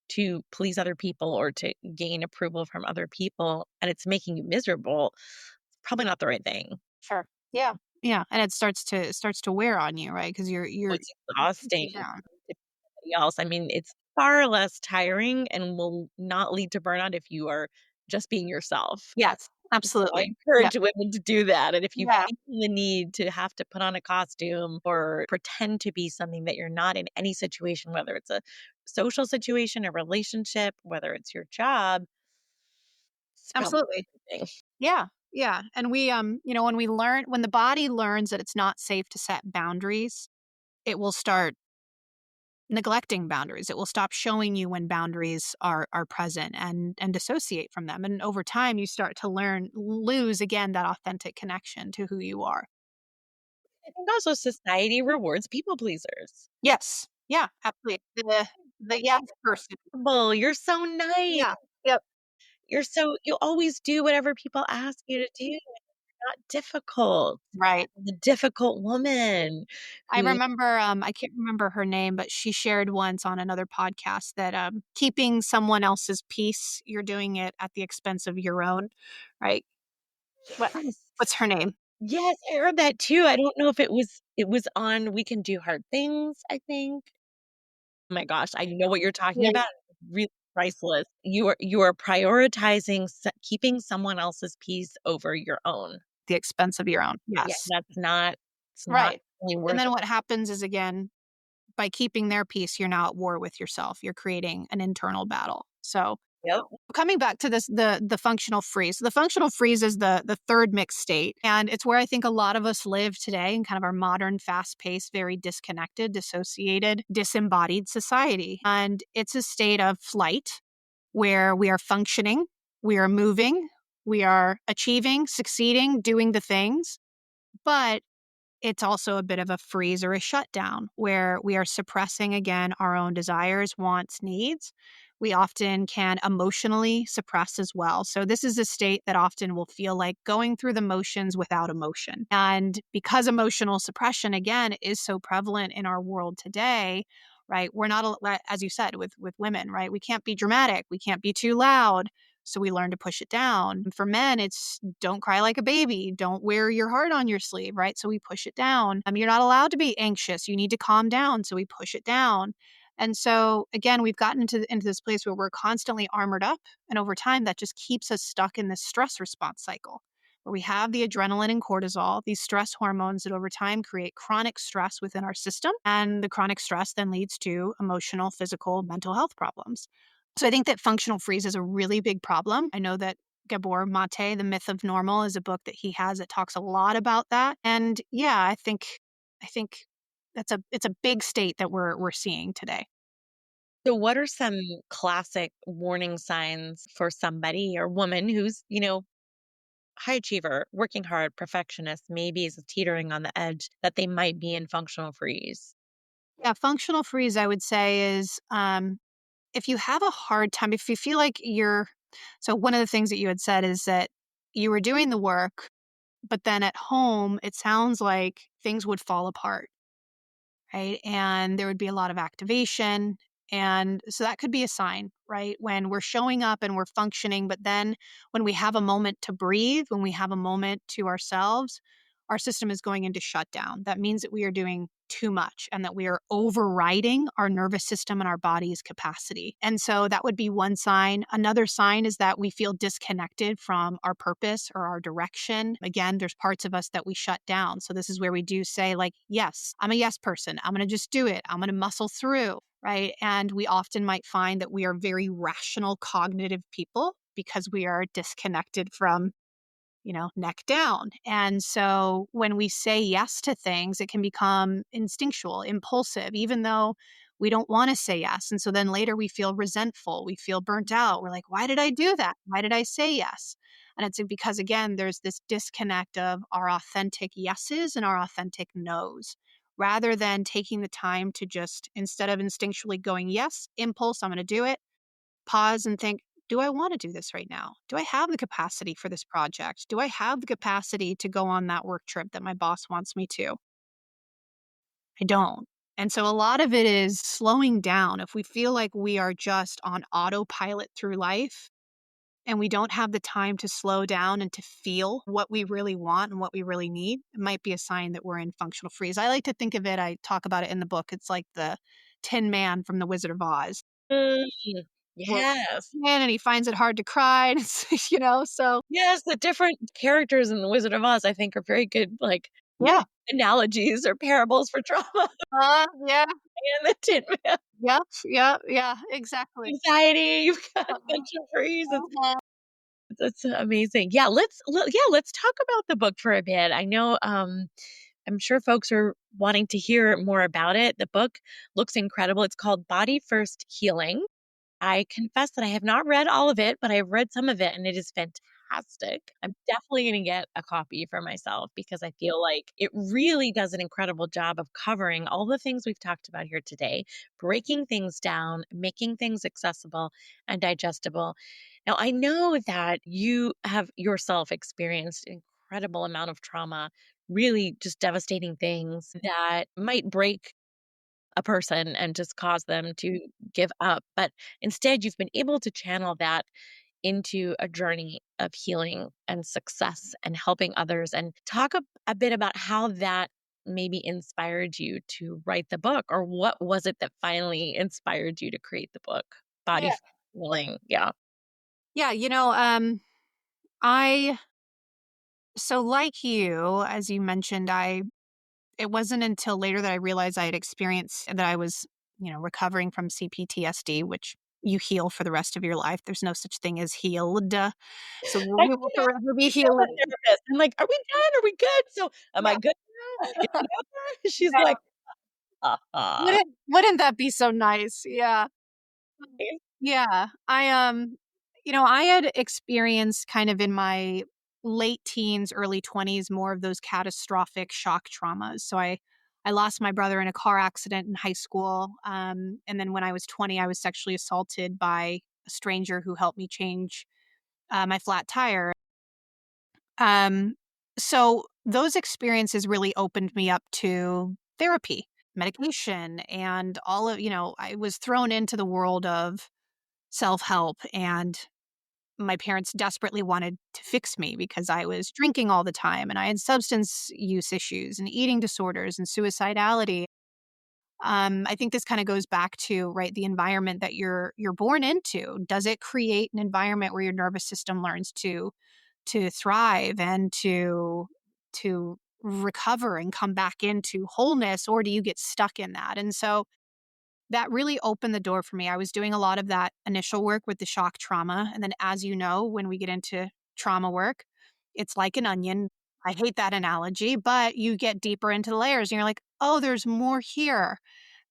to please other people or to gain approval from other people, and it's making you miserable, it's probably not the right thing. Sure. Yeah. Yeah. And it starts to wear on you, right? Because It's you push exhausting it down. to somebody else. I mean, it's far less tiring and will not lead to burnout if you are just being yourself. Yes. So I Absolutely. Yeah. encourage women to do that. And if you Yeah. feel the need to have to put on a costume or pretend to be something that you're not in any situation, whether it's a social situation, a relationship, whether it's your job, it's probably Absolutely. a good thing. Yeah. Yeah. And when the body learns that it's not safe to set boundaries, it will start neglecting boundaries. It will stop showing you when boundaries are present and dissociate from them. And over time you start to lose again that authentic connection to who you are. I think also society rewards people pleasers. Yes. Yeah, absolutely. The yes person. Well, you're so nice. Yeah. Yep. You always do whatever people ask you to do. Not difficult. Right. The difficult woman I who remember, I can't remember her name, but she shared once on another podcast that keeping someone else's peace, you're doing it at the expense of your own, right? What Yes. what's her name? Yes, I heard that too. I don't know if it was on We Can Do Hard Things, I think. Oh my gosh, I know what you're talking Yeah. about. Really priceless. You are prioritizing keeping someone else's peace over your own. The expense of your own. Yeah, Yes. it's not Right. really And worth then it. what happens is, again, by keeping their peace, you're now at war with yourself. You're creating an internal battle. So Yep. coming back to this, the functional freeze. The functional freeze is the third mixed state, and it's where I think a lot of us live today in kind of our modern, fast-paced, very disconnected, dissociated, disembodied society. And it's a state of flight where we are functioning, we are moving, we are achieving, succeeding, doing the things, but it's also a bit of a freeze or a shutdown where we are suppressing again our own desires, wants, needs. We often can emotionally suppress as well. So, this is a state that often will feel like going through the motions without emotion. And because emotional suppression, again, is so prevalent in our world today, right? We're not, as you said, with women, right? We can't be dramatic, we can't be too loud. So we learn to push it down. For men, it's don't cry like a baby, don't wear your heart on your sleeve, right? So we push it down. You're not allowed to be anxious. You need to calm down. So we push it down. And so again, we've gotten into this place where we're constantly armored up. And over time, that just keeps us stuck in this stress response cycle where we have the adrenaline and cortisol, these stress hormones that over time create chronic stress within our system. And the chronic stress then leads to emotional, physical, mental health problems. So I think that functional freeze is a really big problem. I know that Gabor Mate, The Myth of Normal, is a book that he has that talks a lot about that. And yeah, I think it's a big state that we're seeing today. So what are some classic warning signs for somebody or woman who's, high achiever, working hard, perfectionist, maybe is teetering on the edge that they might be in functional freeze? Yeah, functional freeze, I would say, is if you have a hard time, if you feel like so one of the things that you had said is that you were doing the work, but then at home, it sounds like things would fall apart, right? And there would be a lot of activation. And so that could be a sign, right? When we're showing up and we're functioning, but then when we have a moment to breathe, when we have a moment to ourselves, our system is going into shutdown. That means that we are doing too much and that we are overriding our nervous system and our body's capacity. And so that would be one sign. Another sign is that we feel disconnected from our purpose or our direction. Again, there's parts of us that we shut down. So this is where we do say, like, yes, I'm a yes person. I'm going to just do it. I'm going to muscle through. Right. And we often might find that we are very rational, cognitive people because we are disconnected from neck down. And so when we say yes to things, it can become instinctual, impulsive, even though we don't want to say yes. And so then later we feel resentful, we feel burnt out. We're like, why did I do that? Why did I say yes? And it's because, again, there's this disconnect of our authentic yeses and our authentic nos. Rather than taking the time to just, instead of instinctually going, yes, impulse, I'm going to do it, pause and think, do I want to do this right now? Do I have the capacity for this project? Do I have the capacity to go on that work trip that my boss wants me to? I don't. And so a lot of it is slowing down. If we feel like we are just on autopilot through life and we don't have the time to slow down and to feel what we really want and what we really need, it might be a sign that we're in functional freeze. I like to think of it, I talk about it in the book. It's like the Tin Man from The Wizard of Oz. Mm, Where yes. and he finds it hard to cry, and it's, so Yes, the different characters in The Wizard of Oz, I think, are very good, like, yeah. analogies or parables for trauma Yeah, and the Tin Man. yep, yeah, exactly. Anxiety, you've got Uh-huh, functional freeze. uh-huh. That's amazing. Yeah, let's talk about the book for a bit. I know, I'm sure folks are wanting to hear more about it. The book looks incredible. It's called Body First Healing. I confess that I have not read all of it, but I've read some of it and it is fantastic. I'm definitely going to get a copy for myself because I feel like it really does an incredible job of covering all the things we've talked about here today, breaking things down, making things accessible and digestible. Now, I know that you have yourself experienced an incredible amount of trauma, really just devastating things that might break a person and just cause them to give up. But instead, you've been able to channel that into a journey of healing and success and helping others. And talk a bit about how that maybe inspired you to write the book, or what was it that finally inspired you to create the book? Body Yeah. Healing. Yeah. Yeah, I so like you, as you mentioned, it wasn't until later that I realized I had experienced that I was, recovering from CPTSD, which you heal for the rest of your life. There's no such thing as healed. So I we will know. forever be I tell my healing. therapist, I'm like, "Are we done? Are we good? So am I Yeah. good now? Is it over?" She's Yeah. like, "Ha Wouldn't that be so nice? Yeah. Yeah. I had experienced kind of in my late teens, early 20s, more of those catastrophic shock traumas. So I lost my brother in a car accident in high school. And then when I was 20, I was sexually assaulted by a stranger who helped me change my flat tire. Um, so those experiences really opened me up to therapy, medication, and all of, I was thrown into the world of self help. And my parents desperately wanted to fix me because I was drinking all the time and I had substance use issues and eating disorders and suicidality. I think this kind of goes back to right the environment that you're born into. Does it create an environment where your nervous system learns to thrive and to recover and come back into wholeness, or do you get stuck in that? And so that really opened the door for me. I was doing a lot of that initial work with the shock trauma. And then, as you know, when we get into trauma work, it's like an onion. I hate that analogy, but you get deeper into the layers and you're like, oh, there's more here.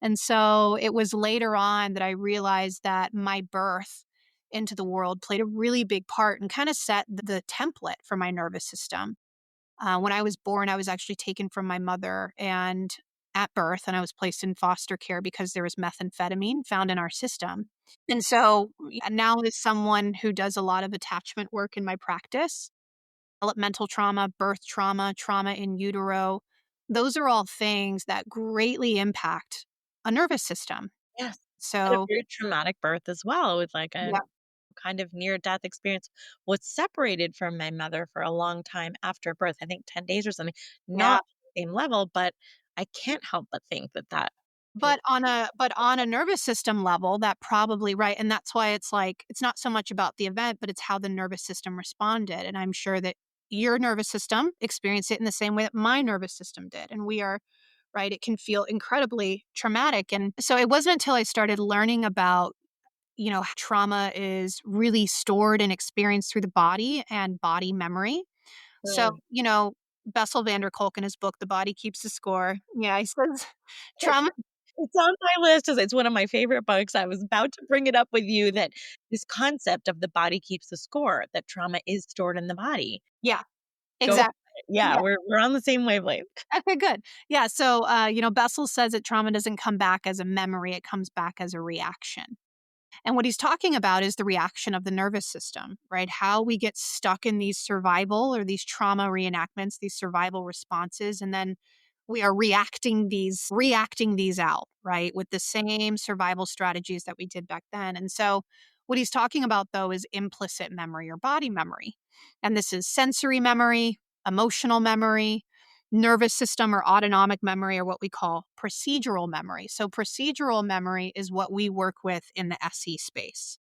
And so it was later on that I realized that my birth into the world played a really big part and kind of set the template for my nervous system. When I was born, I was actually taken from my mother and at birth, and I was placed in foster care because there was methamphetamine found in our system. And so now, as someone who does a lot of attachment work in my practice, developmental trauma, birth trauma, trauma in utero, those are all things that greatly impact a nervous system. Yes. I had a So, very traumatic birth as well, with like a yeah, kind of near death experience. Was separated from my mother for a long time after birth, I think 10 days or something. yeah. Not the same level, but I can't help but think that that was But on a nervous system level, that probably right, and that's why it's like it's not so much about the event, but it's how the nervous system responded. And I'm sure that your nervous system experienced it in the same way that my nervous system did. And we are right. It can feel incredibly traumatic. And so it wasn't until I started learning about trauma is really stored and experienced through the body and body memory. So, Mm. Bessel van der Kolk in his book, The Body Keeps the Score. Yeah, he says trauma. It's on my list as it's one of my favorite books. I was about to bring it up with you, that this concept of the body keeps the score, that trauma is stored in the body. Yeah, Go for exactly. it. Yeah, Yeah. we're on the same wavelength. Okay, good. Yeah. So, Bessel says that trauma doesn't come back as a memory, it comes back as a reaction. And what he's talking about is the reaction of the nervous system, right? How we get stuck in these survival or these trauma reenactments, these survival responses, and then we are reacting these out, right? With the same survival strategies that we did back then. And so what he's talking about though is implicit memory or body memory. And this is sensory memory, emotional memory, nervous system or autonomic memory, or what we call procedural memory. So, procedural memory is what we work with in the SE space.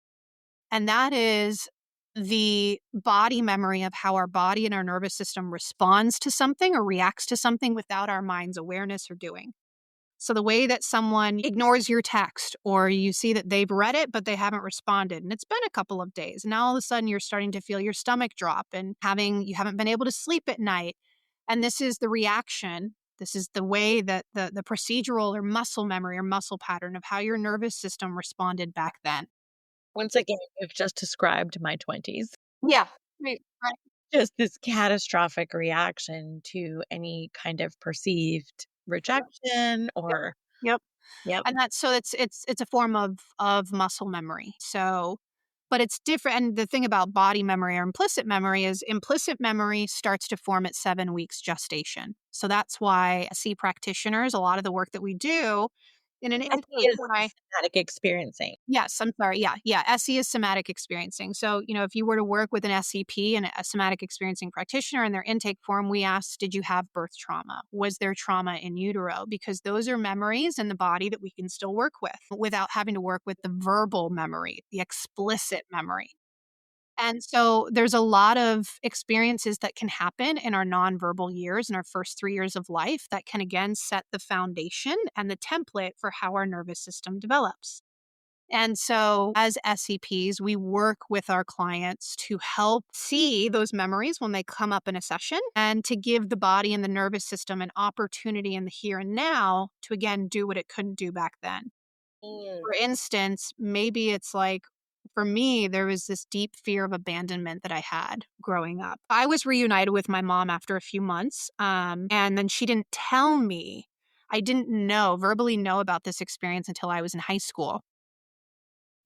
And that is the body memory of how our body and our nervous system responds to something or reacts to something without our mind's awareness or doing. So the way that someone ignores your text, or you see that they've read it, but they haven't responded, and it's been a couple of days. And now all of a sudden you're starting to feel your stomach drop and you haven't been able to sleep at night. And this is the reaction. This is the way that the procedural or muscle memory or muscle pattern of how your nervous system responded back then. Once again, you've just described my 20s. Yeah. Right. Just this catastrophic reaction to any kind of perceived rejection Yep. or Yep. yep. And that's so it's a form of muscle memory. So, but it's different. And the thing about body memory or implicit memory is implicit memory starts to form at 7 weeks gestation. So that's why SE practitioners, a lot of the work that we do in an SE intake is when I somatic experiencing. yes, I'm sorry. Yeah, yeah. SE is somatic experiencing. So, if you were to work with an SEP and a somatic experiencing practitioner in their intake form, we ask, did you have birth trauma? Was there trauma in utero? Because those are memories in the body that we can still work with without having to work with the verbal memory, the explicit memory. And so there's a lot of experiences that can happen in our nonverbal years, in our first 3 years of life, that can again set the foundation and the template for how our nervous system develops. And so, as SEPs, we work with our clients to help see those memories when they come up in a session and to give the body and the nervous system an opportunity in the here and now to again do what it couldn't do back then. Mm. For instance, maybe it's like, for me, there was this deep fear of abandonment that I had growing up. I was reunited with my mom after a few months, and then she didn't tell me. I didn't verbally know about this experience until I was in high school.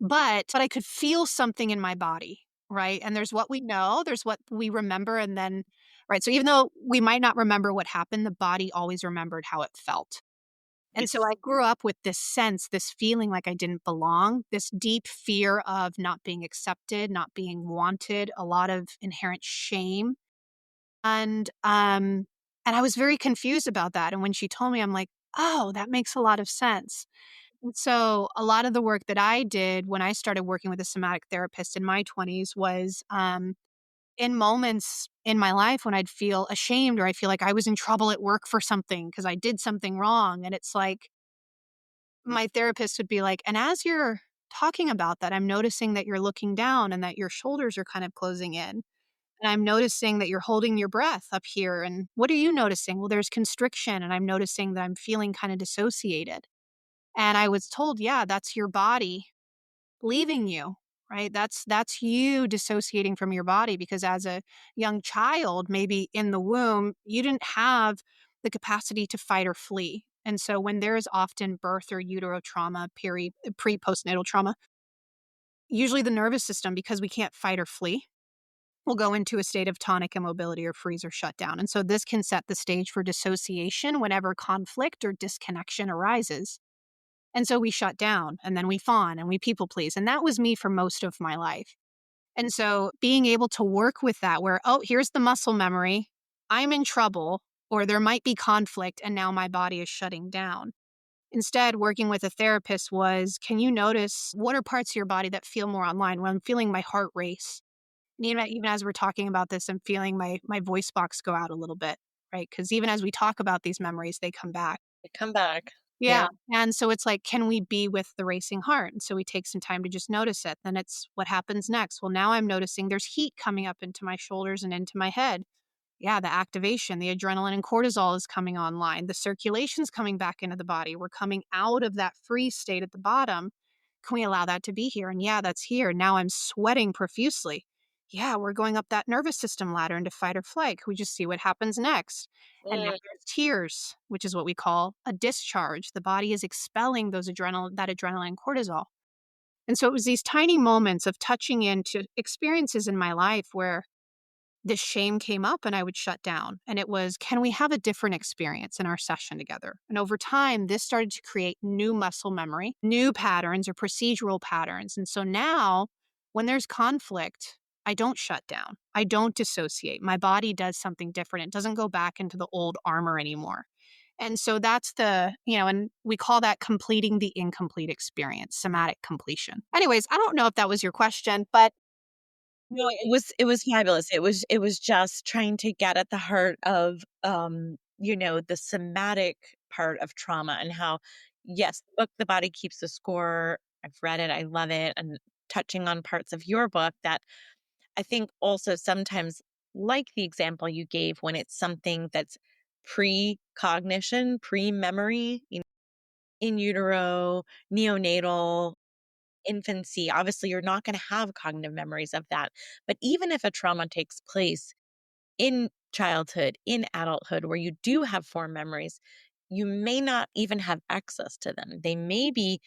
But I could feel something in my body, right? And there's what we know, there's what we remember, and then right, so even though we might not remember what happened, the body always remembered how it felt. And so Yes. I grew up with this sense, this feeling like I didn't belong, this deep fear of not being accepted, not being wanted, a lot of inherent shame. And I was very confused about that. And when she told me, I'm like, oh, that makes a lot of sense. And so a lot of the work that I did when I started working with a somatic therapist in my 20s was in moments in my life when I'd feel ashamed or I feel like I was in trouble at work for something because I did something wrong. And it's like my therapist would be like, and as you're talking about that, I'm noticing that you're looking down and that your shoulders are kind of closing in. And I'm noticing that you're holding your breath up here. And what are you noticing? Well, there's constriction. And I'm noticing that I'm feeling kind of dissociated. And I was told, yeah, that's your body leaving you. right? That's you dissociating from your body, because as a young child, maybe in the womb, you didn't have the capacity to fight or flee. And so when there is often birth or utero trauma, pre postnatal trauma, usually the nervous system, because we can't fight or flee, will go into a state of tonic immobility or freeze or shut down. And so this can set the stage for dissociation whenever conflict or disconnection arises. And so we shut down, and then we fawn and we people please. And that was me for most of my life. And so being able to work with that, where, oh, here's the muscle memory, I'm in trouble, or there might be conflict, and now my body is shutting down. Instead, working with a therapist was, can you notice what are parts of your body that feel more online? When I'm feeling my heart race, and even as we're talking about this, I'm feeling my voice box go out a little bit, right? Because even as we talk about these memories, they come back. They come back. Yeah. Yeah. And so it's like, can we be with the racing heart? And so we take some time to just notice it. Then it's what happens next. Well, now I'm noticing there's heat coming up into my shoulders and into my head. Yeah, the activation, the adrenaline and cortisol is coming online. The circulation's coming back into the body. We're coming out of that freeze state at the bottom. Can we allow that to be here? And yeah, that's here. Now I'm sweating profusely. Yeah, we're going up that nervous system ladder into fight or flight. Can we just see what happens next? And now Mm. there's tears, which is what we call a discharge. The body is expelling that adrenaline and cortisol. And so it was these tiny moments of touching into experiences in my life where this shame came up and I would shut down. And it was, can we have a different experience in our session together? And over time, this started to create new muscle memory, new patterns or procedural patterns. And so now, when there's conflict, I don't shut down. I don't dissociate. My body does something different. It doesn't go back into the old armor anymore. And so that's and we call that completing the incomplete experience, somatic completion. Anyways, I don't know if that was your question, but No, it was fabulous. It was just trying to get at the heart of the somatic part of trauma and how, yes, the book The Body Keeps the Score. I've read it, I love it, and touching on parts of your book that I think also sometimes, like the example you gave, when it's something that's pre-cognition, pre-memory, in utero, neonatal, infancy, obviously you're not going to have cognitive memories of that. But even if a trauma takes place in childhood, in adulthood, where you do have formed memories, you may not even have access to them. They may be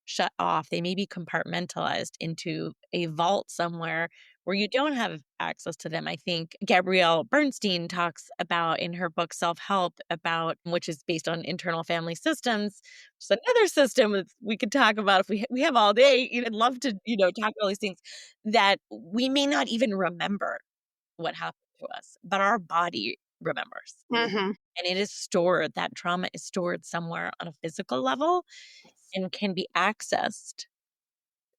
shut off, they may be compartmentalized into a vault somewhere where you don't have access to them. I think Gabrielle Bernstein talks about in her book Self Help, about which is based on internal family systems, which is another system that we could talk about if we have all day. I'd love to, talk about all these things that we may not even remember what happened to us, but our body remembers. Mhm. And it is stored, that trauma is stored somewhere on a physical level and can be accessed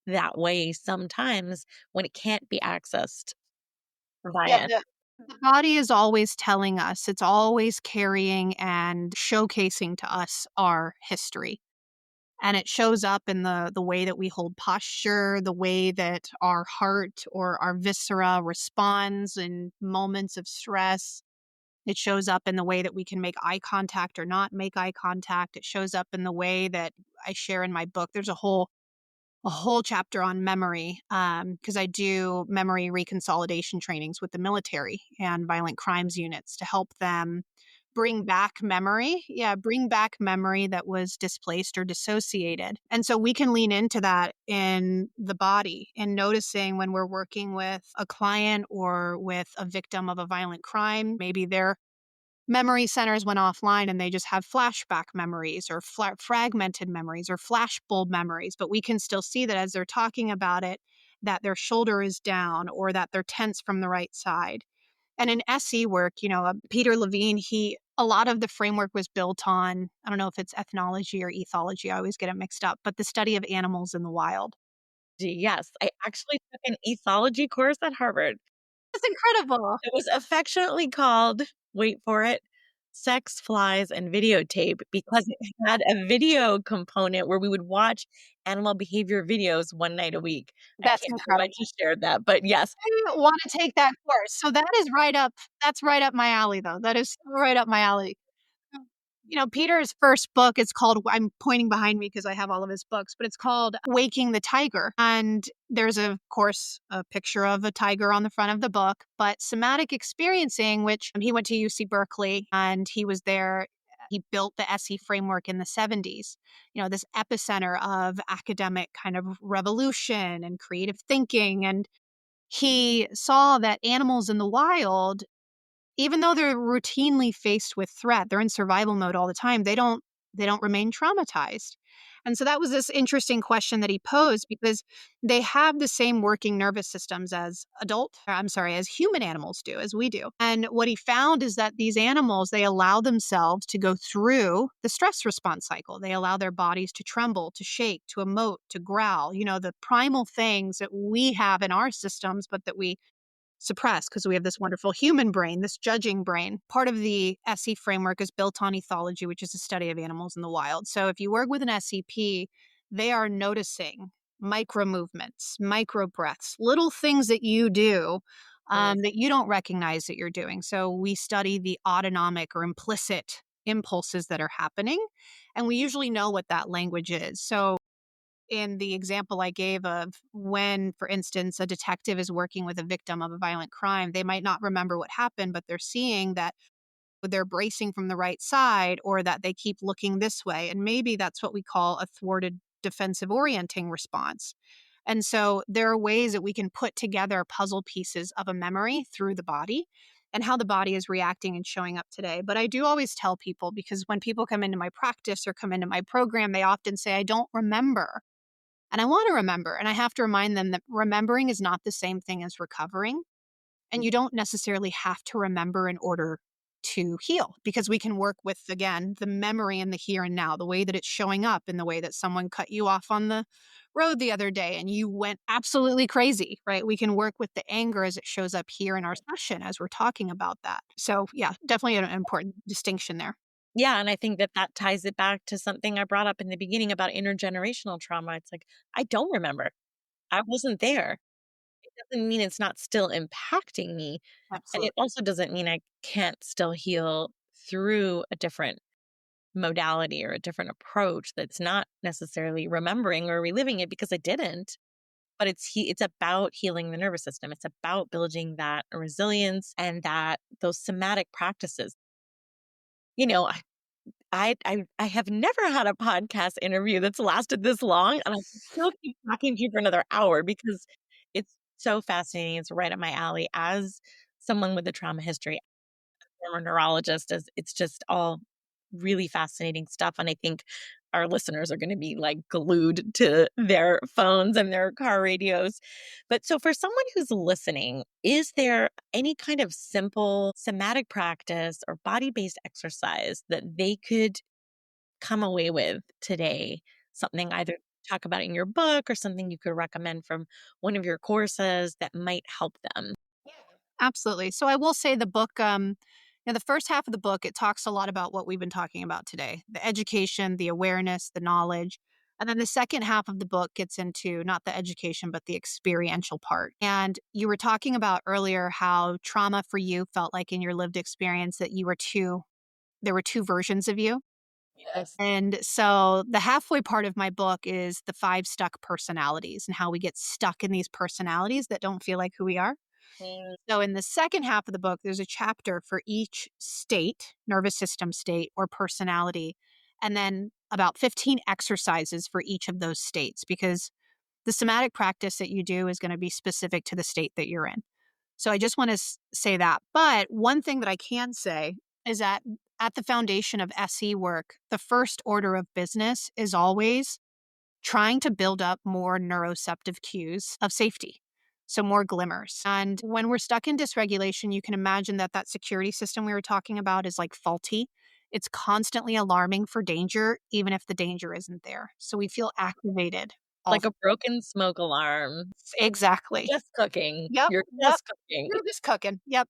that way sometimes when it can't be accessed Yeah, via. the body is always telling us, it's always carrying and showcasing to us our history. And it shows up in the way that we hold posture, the way that our heart or our viscera responds in moments of stress. It shows up in the way that we can make eye contact or not make eye contact. It shows up in the way that I share in my book. There's a whole chapter on memory, because I do memory reconsolidation trainings with the military and violent crimes units to help them bring back memory. Yeah, bring back memory that was displaced or dissociated. And so we can lean into that in the body and noticing when we're working with a client or with a victim of a violent crime, maybe their memory centers went offline and they just have flashback memories or fragmented memories or flashbulb memories, but we can still see that as they're talking about it, that their shoulder is down or that they're tense from the right side. And in SE work, Peter Levine, a lot of the framework was built on, I don't know if it's ethnology or ethology, I always get it mixed up, but the study of animals in the wild. Yes, I actually took an ethology course at Harvard. That's incredible. It was affectionately called, wait for it, Sex, Flies, and Videotape, because it had a video component where we would watch animal behavior videos one night a week. I That's can't believe I incredible. just shared that, but yes. I want to take that course. So that's right up my alley though. That is so right up my alley. Peter's first book, it's called, I'm pointing behind me because I have all of his books, but it's called Waking the Tiger. And there's, of course, a picture of a tiger on the front of the book. But somatic experiencing, which he went to UC Berkeley and he was there. He built the SE framework in the 70s, this epicenter of academic kind of revolution and creative thinking. And he saw that animals in the wild, even though they're routinely faced with threat, they're in survival mode all the time, they don't remain traumatized. And so that was this interesting question that he posed, because they have the same working nervous systems as human animals do, as we do. And what he found is that these animals, they allow themselves to go through the stress response cycle. They allow their bodies to tremble, to shake, to emote, to growl, the primal things that we have in our systems, but that we suppressed because we have this wonderful human brain, this judging brain. Part of the SE framework is built on ethology, which is the study of animals in the wild. So if you work with an SEP, they are noticing micro movements, micro breaths, little things that you do that you don't recognize that you're doing. So we study the autonomic or implicit impulses that are happening, and we usually know what that language is. So in the example I gave of when, for instance, a detective is working with a victim of a violent crime, they might not remember what happened, but they're seeing that they're bracing from the right side or that they keep looking this way. And maybe that's what we call a thwarted defensive orienting response. And so there are ways that we can put together puzzle pieces of a memory through the body and how the body is reacting and showing up today. But I do always tell people, because when people come into my practice or come into my program, they often say, I don't remember. And I want to remember. And I have to remind them that remembering is not the same thing as recovering. And you don't necessarily have to remember in order to heal, because we can work with, again, the memory in the here and now, the way that it's showing up in the way that someone cut you off on the road the other day and you went absolutely crazy, right? We can work with the anger as it shows up here in our session as we're talking about that. So yeah, definitely an important distinction there. Yeah, and I think that that ties it back to something I brought up in the beginning about intergenerational trauma. It's like, I don't remember. I wasn't there. It doesn't mean it's not still impacting me. And Absolutely. it also doesn't mean I can't still heal through a different modality or a different approach that's not necessarily remembering or reliving it, because I didn't. But it's about healing the nervous system. It's about building that resilience and that those somatic practices. You know, I have never had a podcast interview that's lasted this long, and I can still keep talking to you for another hour because it's so fascinating. It's right up my alley as someone with a trauma history, former neurologist. As it's just all really fascinating stuff, and I think our listeners are going to be like glued to their phones and their car radios. But so for someone who's listening, is there any kind of simple somatic practice or body-based exercise that they could come away with today? Something either talk about in your book or something you could recommend from one of your courses that might help them? Absolutely. So I will say the book, the first half of the book, it talks a lot about what we've been talking about today, the education, the awareness, the knowledge. And then the second half of the book gets into not the education, but the experiential part. And you were talking about earlier how trauma for you felt like in your lived experience that there were two versions of you. Yes. And so the halfway part of my book is the 5 stuck personalities and how we get stuck in these personalities that don't feel like who we are. Mm. So in the second half of the book, there's a chapter for each state, nervous system state or personality, and then about 15 exercises for each of those states, because the somatic practice that you do is going to be specific to the state that you're in. So I just want to say that. But one thing that I can say is that at the foundation of SE work, the first order of business is always trying to build up more neuroceptive cues of safety. So more glimmers. And when we're stuck in dysregulation, you can imagine that that security system we were talking about is like faulty. It's constantly alarming for danger, even if the danger isn't there. So we feel activated. Like a broken smoke alarm. Exactly. Just cooking. Yep. You're Yep. just cooking. You're just cooking. Yep.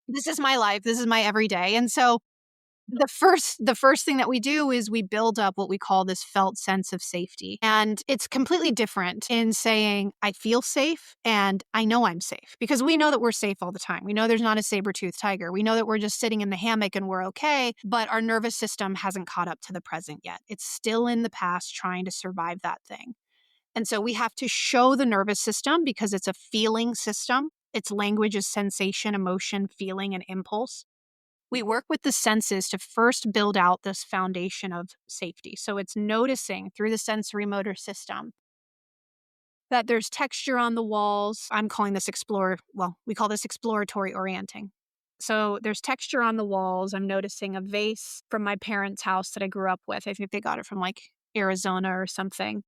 This is my life. This is my everyday. And so the first thing that we do is we build up what we call this felt sense of safety. And it's completely different in saying, I feel safe and I know I'm safe, because we know that we're safe all the time. We know there's not a saber-toothed tiger. We know that we're just sitting in the hammock and we're okay, but our nervous system hasn't caught up to the present yet. It's still in the past trying to survive that thing. And so we have to show the nervous system, because it's a feeling system. Its language is sensation, emotion, feeling, and impulse. We work with the senses to first build out this foundation of safety. So it's noticing through the sensory motor system that there's texture on the walls. I'm calling this we call this exploratory orienting. So there's texture on the walls. I'm noticing a vase from my parents' house that I grew up with. I think they got it from like Arizona or something.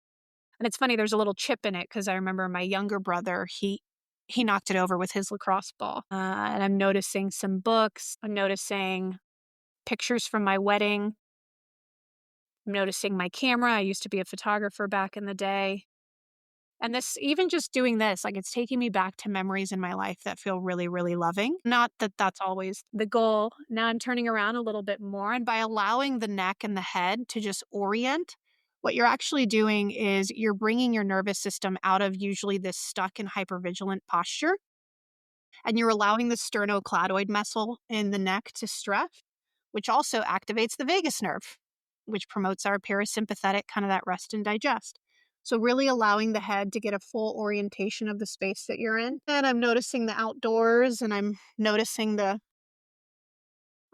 And it's funny, there's a little chip in it because I remember my younger brother, he knocked it over with his lacrosse ball. And I'm noticing some books. I'm noticing pictures from my wedding. I'm noticing my camera. I used to be a photographer back in the day. And this, even just doing this, like, it's taking me back to memories in my life that feel really, really loving. Not that that's always the goal. Now I'm turning around a little bit more. And by allowing the neck and the head to just orient, what you're actually doing is you're bringing your nervous system out of usually this stuck and hypervigilant posture. And you're allowing the sternocleidoid muscle in the neck to stretch, which also activates the vagus nerve, which promotes our parasympathetic, kind of that rest and digest. So really allowing the head to get a full orientation of the space that you're in. And I'm noticing the outdoors, and I'm noticing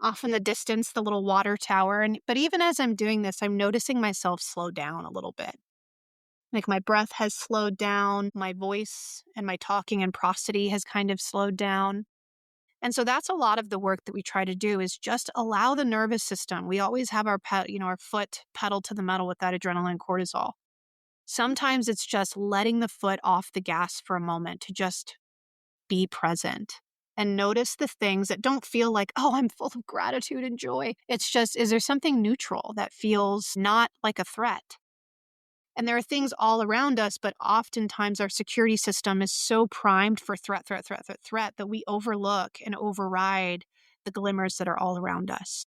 off in the distance, the little water tower. But even as I'm doing this, I'm noticing myself slow down a little bit. Like, my breath has slowed down, my voice and my talking and prosody has kind of slowed down. And so that's a lot of the work that we try to do, is just allow the nervous system. We always have our foot pedal to the metal with that adrenaline and cortisol. Sometimes it's just letting the foot off the gas for a moment to just be present and notice the things that don't feel like, oh, I'm full of gratitude and joy. It's just, is there something neutral that feels not like a threat? And there are things all around us, but oftentimes our security system is so primed for threat that we overlook and override the glimmers that are all around us.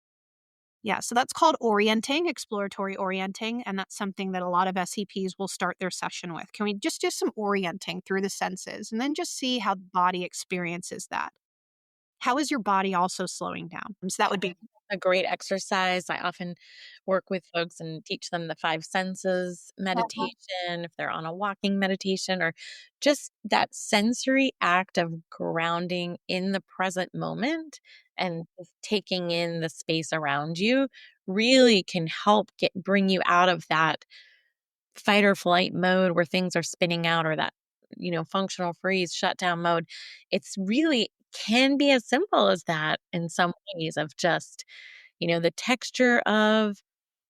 Yeah, so that's called orienting, exploratory orienting, and that's something that a lot of SEPs will start their session with. Can we just do some orienting through the senses and then just see how the body experiences that? How is your body also slowing down? So that would be A great exercise. I often work with folks and teach them the five senses meditation, if they're on a walking meditation, or just that sensory act of grounding in the present moment and just taking in the space around you really can help bring you out of that fight or flight mode where things are spinning out, or that, functional freeze shutdown mode. It's really can be as simple as that in some ways, of just, the texture of,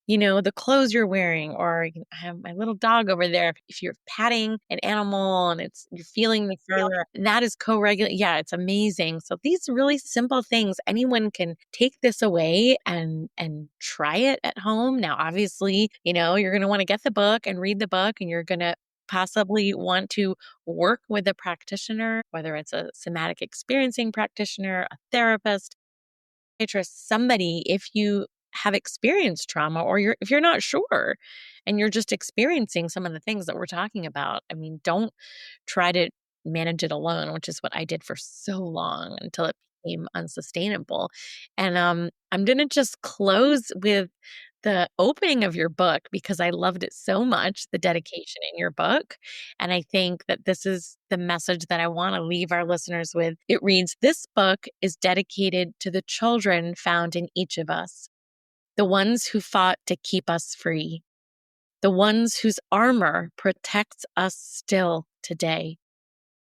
the clothes you're wearing, or I have my little dog over there. If you're patting an animal and you're feeling the fur, that is co-regulate. Yeah, it's amazing. So these really simple things, anyone can take this away and try it at home. Now, obviously, you're going to want to get the book and read the book, and you're going to possibly want to work with a practitioner, whether it's a somatic experiencing practitioner, a therapist, somebody, if you have experienced trauma, or if you're not sure and you're just experiencing some of the things that we're talking about. I mean, don't try to manage it alone, which is what I did for so long until it became unsustainable. And I'm going to just close with the opening of your book, because I loved it so much, the dedication in your book. And I think that this is the message that I want to leave our listeners with. It reads, "This book is dedicated to the children found in each of us, the ones who fought to keep us free, the ones whose armor protects us still today.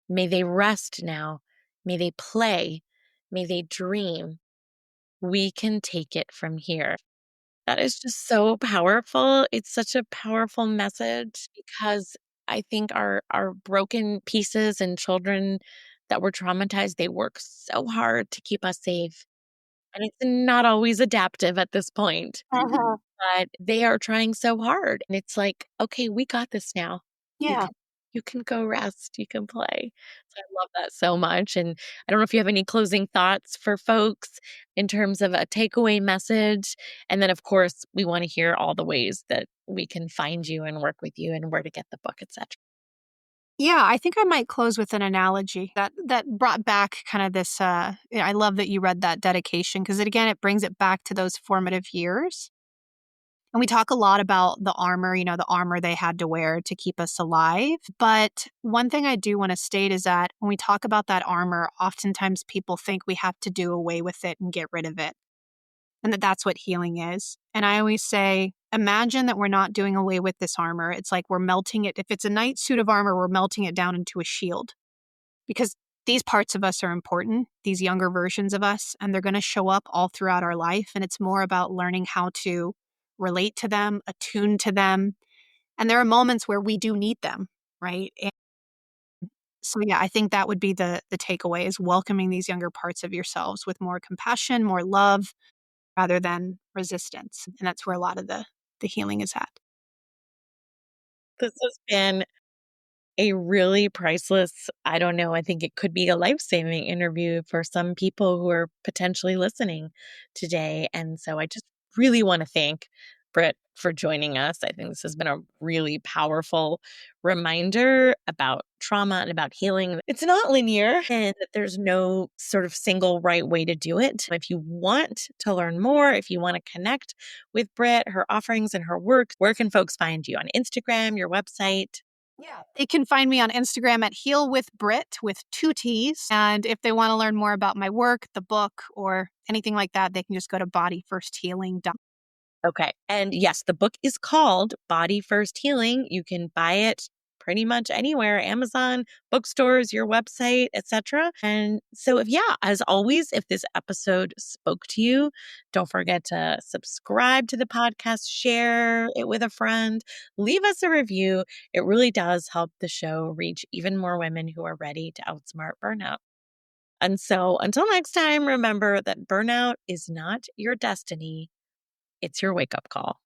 May they rest now. May they play. May they dream. We can take it from here." That is just so powerful. It's such a powerful message, because I think our broken pieces and children that were traumatized, they work so hard to keep us safe. And it's not always adaptive at this point, but they are trying so hard. And it's like, okay, we got this now. You yeah. can, you can go rest, you can play. So I love that so much. And I don't know if you have any closing thoughts for folks in terms of a takeaway message. And then, of course, we want to hear all the ways that we can find you and work with you and where to get the book, etc. Yeah, I think I might close with an analogy that brought back kind of this I love that you read that dedication because it brings it back to those formative years. And we talk a lot about the armor, the armor they had to wear to keep us alive. But one thing I do want to state is that when we talk about that armor, oftentimes people think we have to do away with it and get rid of it, and that's what healing is. And I always say, imagine that we're not doing away with this armor. It's like we're melting it. If it's a night suit of armor, we're melting it down into a shield because these parts of us are important, these younger versions of us, and they're going to show up all throughout our life. And it's more about learning how to relate to them, attune to them. And there are moments where we do need them, right? And so, yeah, I think that would be the takeaway is welcoming these younger parts of yourselves with more compassion, more love, rather than resistance. And that's where a lot of the healing is at. This has been a really priceless, I don't know, I think it could be a life-saving interview for some people who are potentially listening today. And so I just really want to thank Britt for joining us. I think this has been a really powerful reminder about trauma and about healing. It's not linear and that there's no sort of single right way to do it. If you want to learn more, if you want to connect with Britt, her offerings and her work, where can folks find you? On Instagram, your website? Yeah. They can find me on Instagram at Heal with Brit with 2 T's. And if they want to learn more about my work, the book, or anything like that, they can just go to bodyfirsthealing.com. Okay. And yes, the book is called Body First Healing. You can buy it pretty much anywhere, Amazon, bookstores, your website, etc. And so as always, if this episode spoke to you, don't forget to subscribe to the podcast, share it with a friend, leave us a review. It really does help the show reach even more women who are ready to outsmart burnout. And so until next time, remember that burnout is not your destiny. It's your wake-up call.